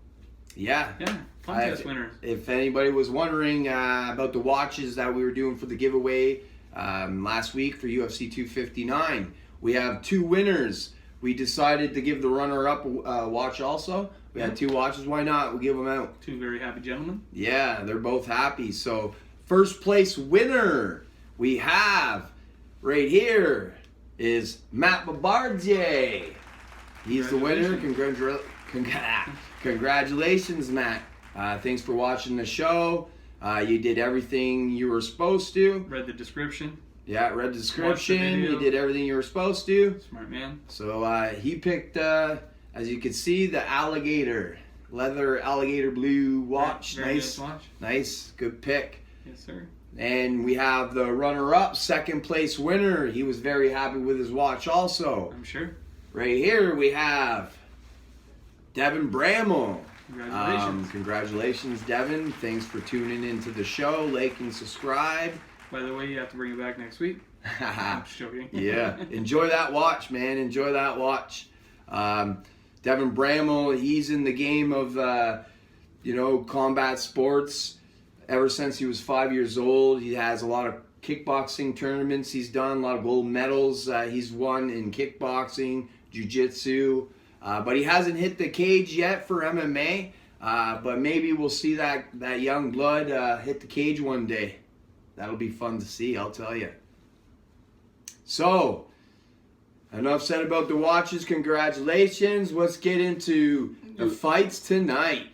Speaker 1: Yeah.
Speaker 2: Yeah. Contest winners.
Speaker 1: If anybody was wondering about the watches that we were doing for the giveaway last week for UFC 259, we have 2 winners. We decided to give the runner-up watch also. We had 2 watches. Why not? We'll give them out.
Speaker 2: 2 very happy gentlemen.
Speaker 1: Yeah, they're both happy. So first place winner we have right here is Matt Babardier. He's the winner. Congratulations, Matt. Thanks for watching the show. You did everything you were supposed to.
Speaker 2: Read the description.
Speaker 1: Yeah, read the description. You did everything you were supposed to.
Speaker 2: Smart man.
Speaker 1: So he picked, as you can see, the leather alligator blue watch.
Speaker 2: Very nice watch.
Speaker 1: Nice, good pick.
Speaker 2: Yes, sir.
Speaker 1: And we have the runner-up, second place winner. He was very happy with his watch also.
Speaker 2: I'm sure.
Speaker 1: Right here we have Devin Bramall.
Speaker 2: Congratulations.
Speaker 1: Congratulations, Devin. Thanks for tuning into the show. Like and subscribe.
Speaker 2: By the way, you have to bring it back next week. I'm just joking.
Speaker 1: Yeah. Enjoy that watch, man. Enjoy that watch. Devin Bramall, he's in the game of, combat sports ever since he was 5 years old. He has a lot of kickboxing tournaments he's done, a lot of gold medals he's won in kickboxing, jiu-jitsu, but he hasn't hit the cage yet for MMA, but maybe we'll see that young blood hit the cage one day. That'll be fun to see, I'll tell you. So, enough said about the watches. Congratulations. Let's get into the fights tonight.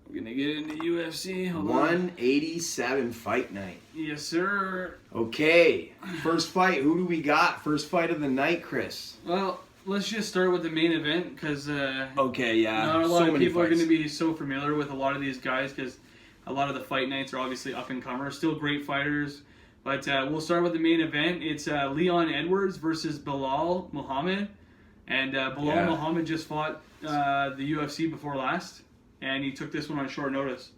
Speaker 2: We're going to get into UFC. Hold
Speaker 1: 187 fight night.
Speaker 2: Yes, sir.
Speaker 1: Okay. First fight. Who do we got? First fight of the night, Chris.
Speaker 2: Well, let's just start with the main event because
Speaker 1: okay, yeah.
Speaker 2: not a lot of people are going to be so familiar with a lot of these guys because a lot of the fight nights are obviously up-and-comers. Still great fighters. But we'll start with the main event. It's Leon Edwards versus Bilal Muhammad. And Bilal Muhammad just fought the UFC before last. And he took this one on short notice.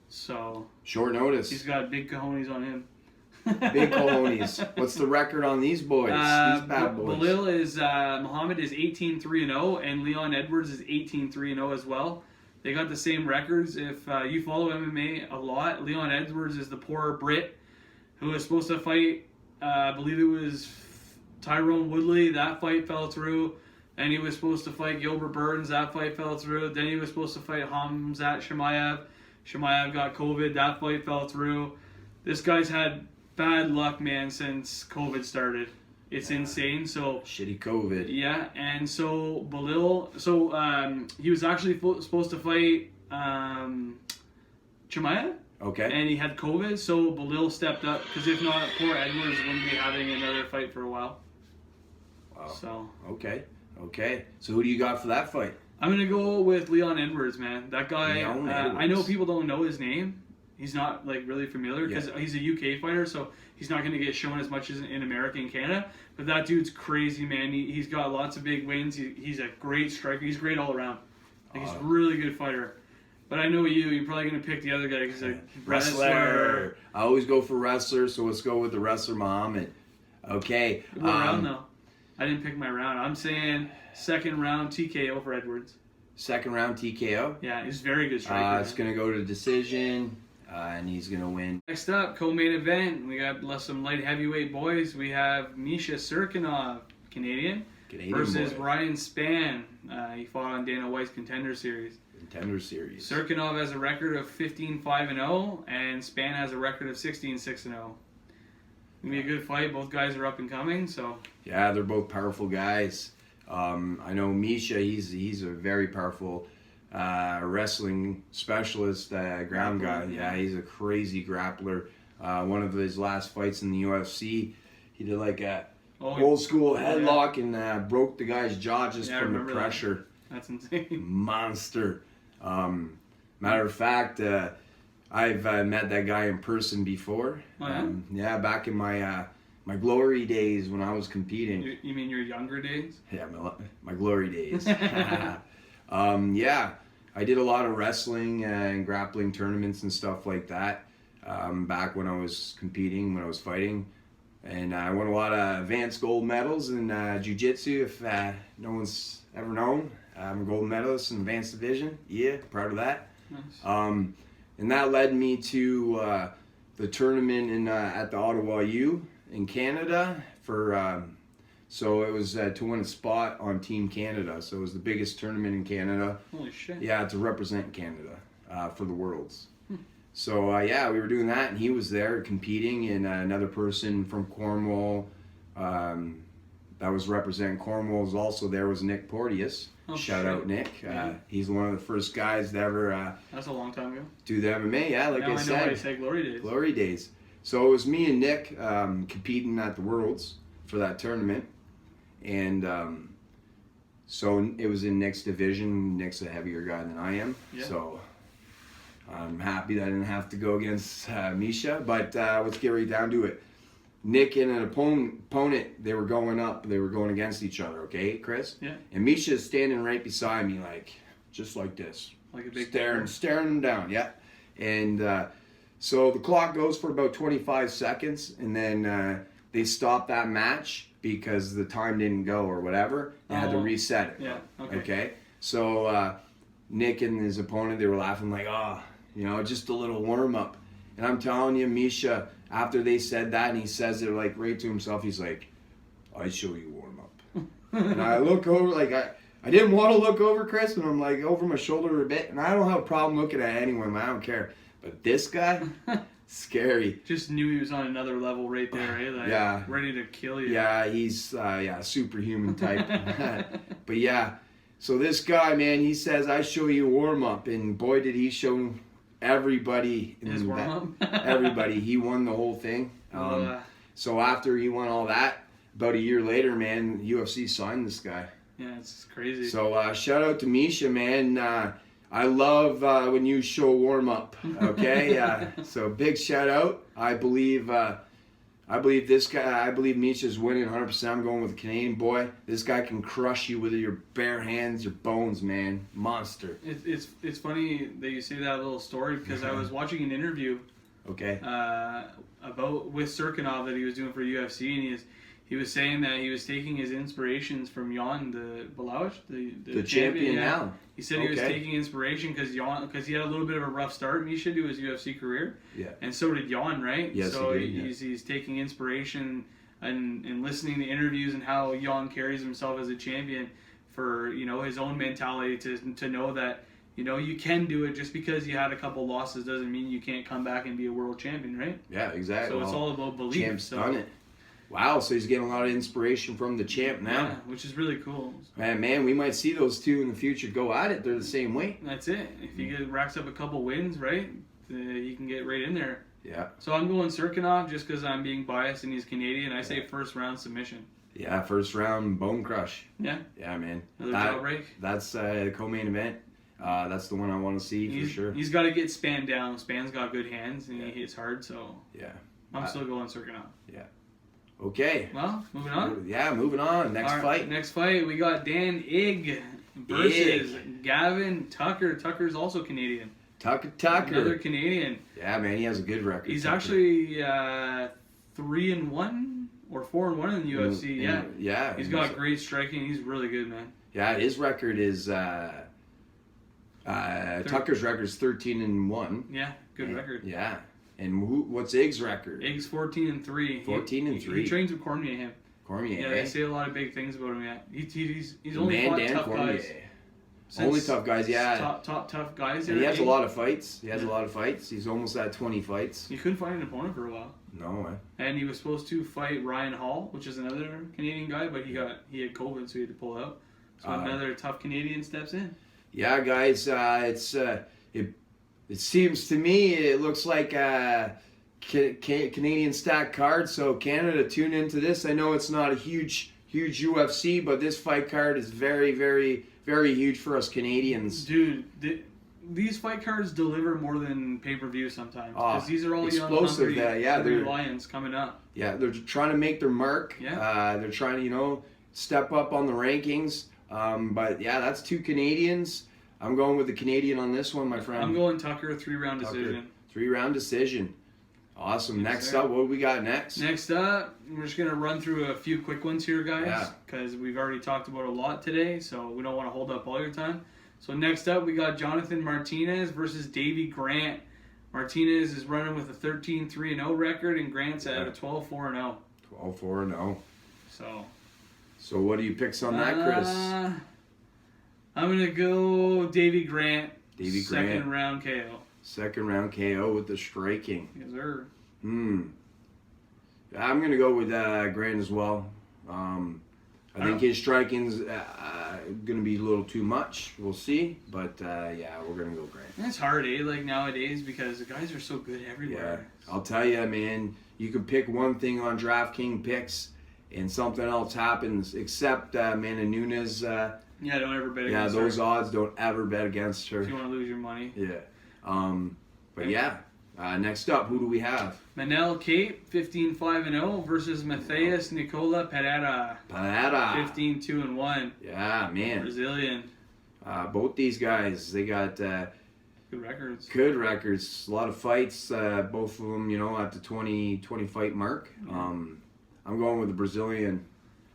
Speaker 2: So
Speaker 1: short notice.
Speaker 2: He's got big cojones on him.
Speaker 1: Big cojones. What's the record on these boys? These bad boys.
Speaker 2: Bilal is Muhammad is 18-3-0, and Leon Edwards is 18-3-0 as well. They got the same records. If you follow MMA a lot, Leon Edwards is the poor Brit who was supposed to fight, I believe it was Tyrone Woodley. That fight fell through. Then he was supposed to fight Gilbert Burns. That fight fell through. Then he was supposed to fight Hamzat Chimaev. Chimaev got COVID. That fight fell through. This guy's had bad luck, man, since COVID started. It's insane. So
Speaker 1: shitty COVID.
Speaker 2: Yeah, and so Bilal, he was actually supposed to fight Chimaev.
Speaker 1: Okay.
Speaker 2: And he had COVID, so Bilal stepped up because if not, poor Edwards wouldn't be having another fight for a while.
Speaker 1: Wow.
Speaker 2: So.
Speaker 1: Okay. So who do you got for that fight?
Speaker 2: I'm gonna go with Leon Edwards, man. That guy. I know people don't know his name. He's not like really familiar because he's a UK fighter, so he's not gonna get shown as much as in America and Canada. But that dude's crazy, man. He's got lots of big wins. He's a great striker. He's great all around. Like, he's a really good fighter. But I know you're probably going to pick the other guy because he's a wrestler.
Speaker 1: I always go for wrestlers, so let's go with the wrestler Muhammad. Okay.
Speaker 2: What round, though? I didn't pick my round. I'm saying second round TKO for Edwards.
Speaker 1: Second round TKO?
Speaker 2: Yeah, he's a very good striker.
Speaker 1: It's going to go to decision, and he's going to win.
Speaker 2: Next up, co-main event. We got some light heavyweight boys. We have Misha Serkinov, Canadian versus
Speaker 1: boy.
Speaker 2: Ryan Spann. He fought on Dana White's Contender Series. Serkinov has a record of 15-5-0, and Spann has a record of 16-6-0. Gonna be a good fight. Both guys are up and coming, so.
Speaker 1: Yeah, they're both powerful guys. I know Misha. He's a very powerful wrestling specialist, ground guy. Yeah, he's a crazy grappler. One of his last fights in the UFC, he did like a old school headlock and broke the guy's jaw just from the pressure.
Speaker 2: That's insane.
Speaker 1: Monster. Matter of fact, I've met that guy in person before.
Speaker 2: Oh, yeah?
Speaker 1: Back in my glory days when I was competing.
Speaker 2: You mean your younger days?
Speaker 1: Yeah, my glory days. Yeah, I did a lot of wrestling and grappling tournaments and stuff like that back when I was competing, when I was fighting. And I won a lot of advanced gold medals in jiu-jitsu, if no one's ever known. I'm a gold medalist in advanced division. Yeah, proud of that.
Speaker 2: Nice.
Speaker 1: And that led me to the tournament at the Ottawa U in Canada for. So it was to win a spot on Team Canada. So it was the biggest tournament in Canada.
Speaker 2: Holy shit.
Speaker 1: Yeah, to represent Canada for the Worlds. So we were doing that, and he was there competing, and another person from Cornwall that was representing Cornwall was also there. Was Nick Porteous. Shout out Nick. He's one of the first guys to ever.
Speaker 2: That's a long time ago.
Speaker 1: Do the MMA. Yeah, like
Speaker 2: now
Speaker 1: I said.
Speaker 2: I know why you say glory days.
Speaker 1: Glory days. So it was me and Nick competing at the Worlds for that tournament, and so it was in Nick's division. Nick's a heavier guy than I am, so. I'm happy that I didn't have to go against Misha, but let's get right down to it. Nick and an opponent, they were going up, they were going against each other, okay, Chris?
Speaker 2: Yeah.
Speaker 1: And Misha's standing right beside me, just like this.
Speaker 2: Like a big
Speaker 1: staring him down, yeah. And so the clock goes for about 25 seconds, and then they stopped that match because the time didn't go or whatever. They had to reset it.
Speaker 2: Yeah,
Speaker 1: okay? So Nick and his opponent, they were laughing like, just a little warm-up. And I'm telling you, Misha, after they said that, and he says it like right to himself, he's like, I show you warm up. And I look over, like, I didn't want to look over, Chris, but I'm like over my shoulder a bit. And I don't have a problem looking at anyone, I don't care. But this guy, scary.
Speaker 2: Just knew he was on another level right there, eh? Like, ready to kill you.
Speaker 1: Yeah, he's superhuman type. But yeah, so this guy, man, he says, I show you warm up. And boy, did he show everybody.
Speaker 2: His warm up?
Speaker 1: Everybody. He won the whole thing. So after he won all that, about a year later, man, UFC signed this guy.
Speaker 2: Yeah, it's crazy.
Speaker 1: So shout out to Misha, man. I love when you show warm up. Okay, so big shout out. I believe this guy. I believe Misha's winning 100%. I'm going with the Canadian boy. This guy can crush you with your bare hands, your bones, man. Monster.
Speaker 2: It's funny that you say that little story because I was watching an interview.
Speaker 1: Okay.
Speaker 2: About with Serkinov that he was doing for UFC, and he was saying that he was taking his inspirations from Jan the Blausch, the
Speaker 1: champion now.
Speaker 2: He said he was taking inspiration because he had a little bit of a rough start, Misha, to his UFC career.
Speaker 1: Yeah.
Speaker 2: And so did Jan, right?
Speaker 1: Yes,
Speaker 2: so
Speaker 1: he did,
Speaker 2: he's taking inspiration and listening to interviews and how Jan carries himself as a champion for, his own mentality to know that, you can do it. Just because you had a couple losses doesn't mean you can't come back and be a world champion, right?
Speaker 1: Yeah, exactly.
Speaker 2: So it's all about belief.
Speaker 1: Champ's done it. Wow, so he's getting a lot of inspiration from the champ now.
Speaker 2: Yeah, which is really cool.
Speaker 1: Man, we might see those two in the future go at it. They're the same weight.
Speaker 2: That's it. If he racks up a couple wins, right, he can get right in there.
Speaker 1: Yeah.
Speaker 2: So I'm going Serkinov just because I'm being biased and he's Canadian. I say first round submission.
Speaker 1: Yeah, first round bone crush.
Speaker 2: Yeah.
Speaker 1: Yeah, man.
Speaker 2: Another jawbreak.
Speaker 1: That's the co-main event. That's the one I want to see for sure.
Speaker 2: He's got to get Span down. Span's got good hands and he hits hard, so
Speaker 1: yeah.
Speaker 2: I'm still going Serkinov.
Speaker 1: Yeah. Okay.
Speaker 2: Well, moving on.
Speaker 1: Yeah, moving on. Next fight.
Speaker 2: Next fight, we got Dan Ig versus Gavin Tucker. Tucker's also Canadian.
Speaker 1: Tucker.
Speaker 2: Another Canadian.
Speaker 1: Yeah, man, he has a good record.
Speaker 2: He's actually 3-1 or 4-1 in the UFC.
Speaker 1: Yeah.
Speaker 2: He's got great striking. He's really good, man.
Speaker 1: Yeah, his record is Tucker's record is 13-1.
Speaker 2: Yeah, good record.
Speaker 1: Yeah. And what's Ig's record?
Speaker 2: Ig's 14-3.
Speaker 1: 14-3.
Speaker 2: He trains with Cormier. Him.
Speaker 1: Cormier.
Speaker 2: Yeah, they say a lot of big things about him. Yeah, he's only fought tough guys.
Speaker 1: Only tough guys. Yeah.
Speaker 2: Top tough guys.
Speaker 1: And he has a lot of fights. He's almost at 20 fights.
Speaker 2: He couldn't find an opponent for a while.
Speaker 1: No way.
Speaker 2: And he was supposed to fight Ryan Hall, which is another Canadian guy, but he had COVID, so he had to pull out. So another tough Canadian steps in.
Speaker 1: Yeah, guys. It seems to me it looks like a Canadian stacked card. So Canada, tune into this. I know it's not a huge UFC, but this fight card is very, very, very huge for us Canadians.
Speaker 2: Dude, these fight cards deliver more than pay-per-view sometimes. Because these are all
Speaker 1: explosive.
Speaker 2: Hungry Lions coming up.
Speaker 1: Yeah, they're trying to make their mark.
Speaker 2: Yeah.
Speaker 1: They're trying to, step up on the rankings. But yeah, that's two Canadians. I'm going with the Canadian on this one, my friend.
Speaker 2: I'm going Tucker, 3-round decision.
Speaker 1: 3-round decision. Awesome. Next up, what do we got next?
Speaker 2: Next up, we're just going to run through a few quick ones here, guys. Because we've already talked about a lot today, so we don't want to hold up all your time. So next up, we got Jonathan Martinez versus Davey Grant. Martinez is running with a 13-3-0 record, and Grant's at a 12-4-0.
Speaker 1: 12-4-0. So what do you picks on that, Chris?
Speaker 2: I'm going to go Davey Grant.
Speaker 1: Second
Speaker 2: round KO.
Speaker 1: Second round KO with the striking.
Speaker 2: Yes, sir.
Speaker 1: I'm going to go with Grant as well. I think his striking's going to be a little too much. We'll see. But, yeah, we're going to go Grant.
Speaker 2: It's hard, like nowadays because the guys are so good everywhere.
Speaker 1: Yeah. I'll tell you, man, you can pick one thing on DraftKings picks and something else happens except Amanda Nunes.
Speaker 2: Don't ever bet against
Speaker 1: her. Yeah, those
Speaker 2: her.
Speaker 1: odds, don't ever bet against her.
Speaker 2: If you want to lose your money.
Speaker 1: Yeah. Next up, who do we have?
Speaker 2: Manel Cape, 15-5-0 versus Matheus Nicola Pereira. 15-2-1.
Speaker 1: Yeah, man.
Speaker 2: Brazilian.
Speaker 1: Both these guys, they got
Speaker 2: good records.
Speaker 1: Good records. A lot of fights. Both of them, at the 20 fight mark. I'm going with the Brazilian.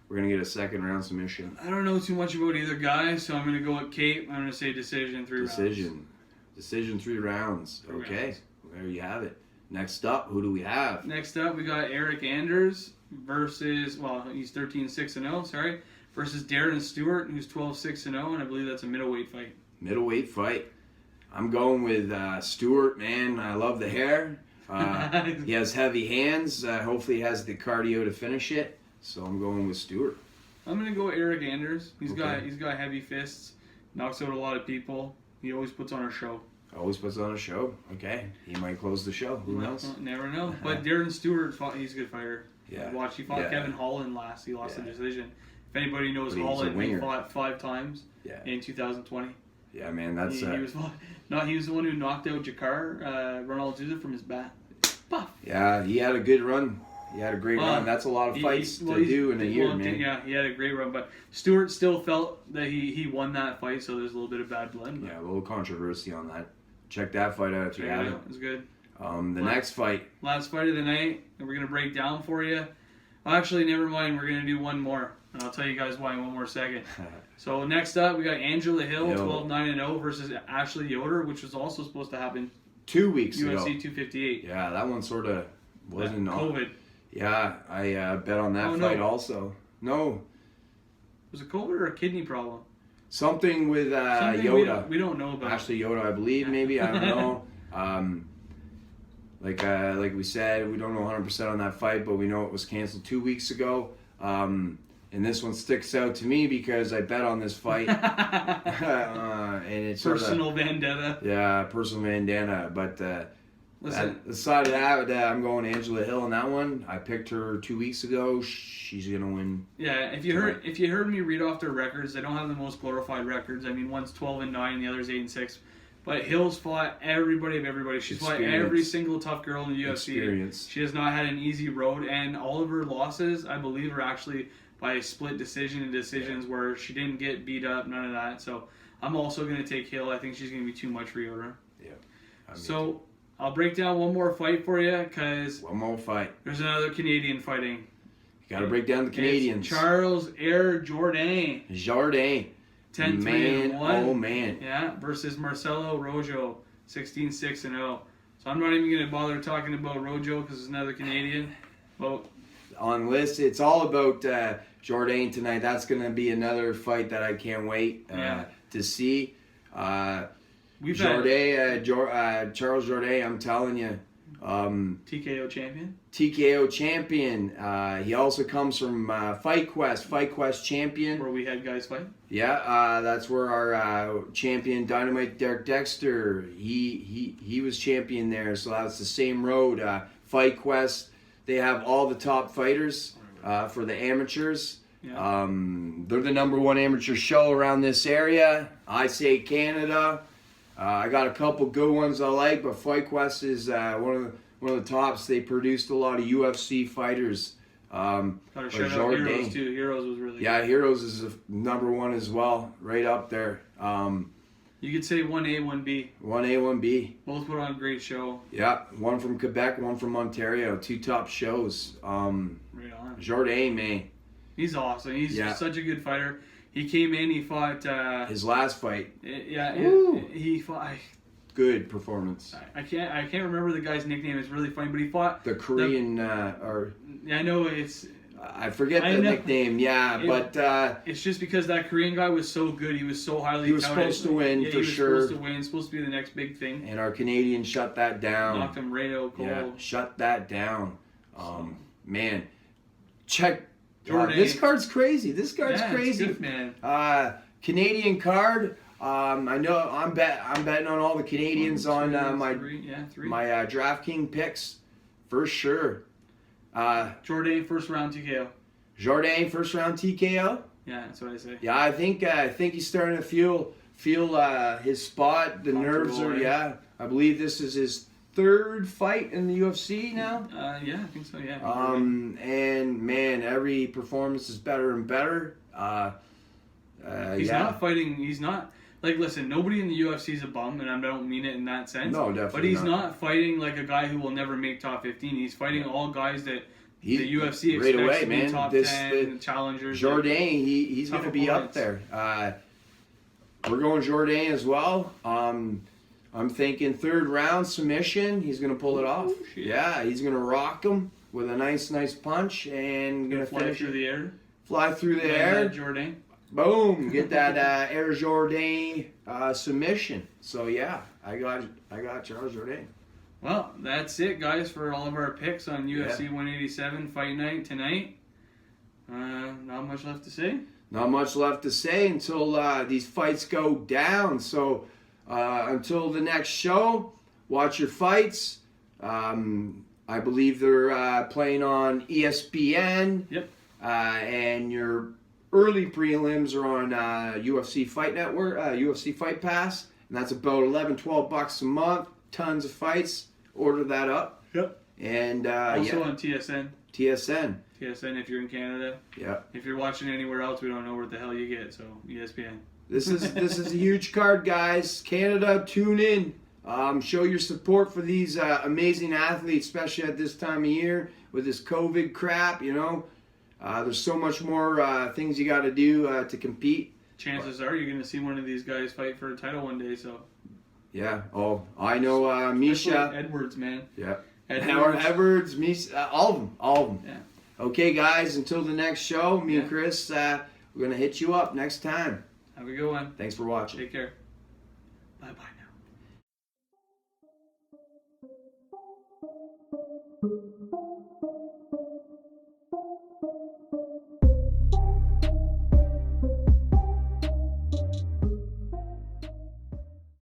Speaker 1: We're going to get a second round submission.
Speaker 2: I don't know too much about either guy, so I'm going to go with Cape. I'm going to say decision, 3 rounds.
Speaker 1: Decision 3 rounds. Okay. There you have it. Next up, who do we have?
Speaker 2: Next up, we got Eric Anders versus, well, he's 13-6-0, sorry, versus Darren Stewart, who's 12-6-0, and I believe that's a middleweight fight.
Speaker 1: Middleweight fight. I'm going with Stewart, man. I love the hair. He has heavy hands. Hopefully he has the cardio to finish it. So I'm going with Stewart.
Speaker 2: I'm going to go Eric Anders. He's got heavy fists, knocks out a lot of people. He always puts on a show.
Speaker 1: Always puts on a show. Okay. He might close the show. Who knows?
Speaker 2: Never know. But Darren Stewart, he's a good fighter.
Speaker 1: Yeah.
Speaker 2: He fought Kevin Holland last. He lost the decision. If anybody knows Holland, he fought 5 times in 2020.
Speaker 1: Yeah, man, that's...
Speaker 2: He was the one who knocked out Jakar Ronaldo from his bat. Puff.
Speaker 1: Yeah, he had a good run. He had a great run. That's a lot of fights to do in a year, man.
Speaker 2: Yeah, he had a great run, but Stewart still felt that he won that fight, so there's a little bit of bad blood.
Speaker 1: Yeah, a little controversy on that. Check that fight out if you haven't.
Speaker 2: It was good.
Speaker 1: Next fight.
Speaker 2: Last fight of the night, and we're going to break down for you. Actually, never mind. We're going to do one more, and I'll tell you guys why in one more second. So next up, we got Angela Hill, 12-9-0 versus Ashley Yoder, which was also supposed to happen
Speaker 1: 2 weeks ago.
Speaker 2: UFC 258.
Speaker 1: Yeah, that one sort of wasn't on.
Speaker 2: COVID.
Speaker 1: Yeah, I bet on that fight also. No.
Speaker 2: Was it COVID or a kidney problem?
Speaker 1: Something with Yoda.
Speaker 2: We don't know about.
Speaker 1: Ashley Yoda, I believe, maybe. I don't know. Like we said, we don't know 100% on that fight, but we know it was canceled 2 weeks ago. And this one sticks out to me because I bet on this fight. And it's
Speaker 2: personal vendetta.
Speaker 1: Yeah, personal vendetta. But
Speaker 2: listen,
Speaker 1: aside of that, I'm going Angela Hill on that one. I picked her 2 weeks ago. She's gonna win.
Speaker 2: Yeah, if you heard me read off their records, they don't have the most glorified records. I mean, one's 12-9, the other's 8-6. But Hill's fought everybody of everybody. She's fought every single tough girl in the UFC. She has not had an easy road, and all of her losses, I believe, are actually by a split decision and decisions where she didn't get beat up, none of that. So I'm also going to take Hill. I think she's going to be too much for Yoder.
Speaker 1: Yeah.
Speaker 2: So I'll break down one more fight for you because
Speaker 1: one more fight.
Speaker 2: There's another Canadian fighting.
Speaker 1: You got to break down the Canadians.
Speaker 2: It's Charles Air Jourdain. 10-3-1.
Speaker 1: Oh man.
Speaker 2: Yeah, versus Marcelo Rojo, 16-6-0. So I'm not even going to bother talking about Rojo because it's another Canadian. Well,
Speaker 1: on list, it's all about Jourdain tonight. That's going to be another fight that I can't wait to see. Charles Jourdain, I'm telling you.
Speaker 2: TKO champion.
Speaker 1: TKO champion. He also comes from Fight Quest champion.
Speaker 2: Where we had guys fight.
Speaker 1: Yeah, that's where our champion Dynamite Derek Dexter. He was champion there, so that's the same road. Fight Quest. They have all the top fighters for the amateurs. Yeah. They're the #1 amateur show around this area. I say Canada. I got a couple good ones I like, but Fight Quest is one of the tops. They produced a lot of UFC fighters.
Speaker 2: Got to shout out Heroes too. Heroes was really good.
Speaker 1: Heroes is #1 as well, right up there.
Speaker 2: You could say 1A, 1B.
Speaker 1: 1A, 1B.
Speaker 2: Both put on a great show.
Speaker 1: Yeah, one from Quebec, one from Ontario. 2 top shows.
Speaker 2: Right on.
Speaker 1: Jourdain, man.
Speaker 2: He's awesome. He's such a good fighter. He came in, he fought...
Speaker 1: his last fight.
Speaker 2: He fought...
Speaker 1: Good performance.
Speaker 2: I can't remember the guy's nickname. It's really funny, but he fought...
Speaker 1: The Korean...
Speaker 2: I know it's...
Speaker 1: I forget the nickname, but...
Speaker 2: it's just because that Korean guy was so good. He was so highly
Speaker 1: He was supposed to win, for sure.
Speaker 2: He was supposed to win. Supposed to be the next big thing.
Speaker 1: And our Canadian shut that down.
Speaker 2: Knocked him right out cold.
Speaker 1: Yeah, shut that down. Man, check... this card's crazy. This card's crazy.
Speaker 2: It's good, man.
Speaker 1: Canadian card. I know I'm betting on all the Canadians on my DraftKings picks for sure.
Speaker 2: Jourdain first round TKO.
Speaker 1: Jourdain first round TKO.
Speaker 2: Yeah, that's what I say.
Speaker 1: Yeah, I think he's starting to feel his spot. The nerves are. Yeah, I believe this is his 3rd fight in the UFC now.
Speaker 2: Yeah, I think so. Yeah.
Speaker 1: And man, every performance is better and better.
Speaker 2: He's not fighting. He's not. Like, listen, nobody in the UFC is a bum, and I don't mean it in that sense.
Speaker 1: No, definitely
Speaker 2: But he's not fighting like a guy who will never make top 15. He's fighting all guys that the UFC expects to be top 10 challengers.
Speaker 1: Jourdain, he's going to be up there. We're going Jourdain as well. I'm I'm thinking 3rd round submission. He's gonna pull it off.
Speaker 2: Shit.
Speaker 1: Yeah, he's gonna rock him with a nice punch and gonna
Speaker 2: fly
Speaker 1: finish
Speaker 2: through the air.
Speaker 1: Fly through the air.
Speaker 2: Jordan.
Speaker 1: Boom! Get that Air Jordan submission. So yeah, I got Charles Jordan.
Speaker 2: Well, that's it, guys, for all of our picks on UFC 187 Fight Night tonight. Not much left to say.
Speaker 1: Not much left to say until these fights go down. So until the next show, watch your fights. I believe they're playing on ESPN.
Speaker 2: Yep.
Speaker 1: And your early prelims are on UFC Fight Network, UFC Fight Pass, and that's about $11-12 a month. Tons of fights. Order that up.
Speaker 2: Yep.
Speaker 1: And
Speaker 2: also on TSN.
Speaker 1: TSN
Speaker 2: if you're in Canada.
Speaker 1: Yeah.
Speaker 2: If you're watching anywhere else, we don't know where the hell you get. So ESPN.
Speaker 1: This is a huge card, guys. Canada, tune in. Show your support for these amazing athletes, especially at this time of year with this COVID crap. You know, there's so much more things you got to do to compete.
Speaker 2: Chances are you're going to see one of these guys fight for a title one day. So.
Speaker 1: Yeah. Oh, I know Misha
Speaker 2: Edwards, man.
Speaker 1: Yeah. Edwards, Misha, all of them.
Speaker 2: Yeah.
Speaker 1: Okay, guys. Until the next show, me and Chris, we're gonna hit you up next time.
Speaker 2: Have a good one.
Speaker 1: Thanks for watching.
Speaker 2: Take care. Bye bye now.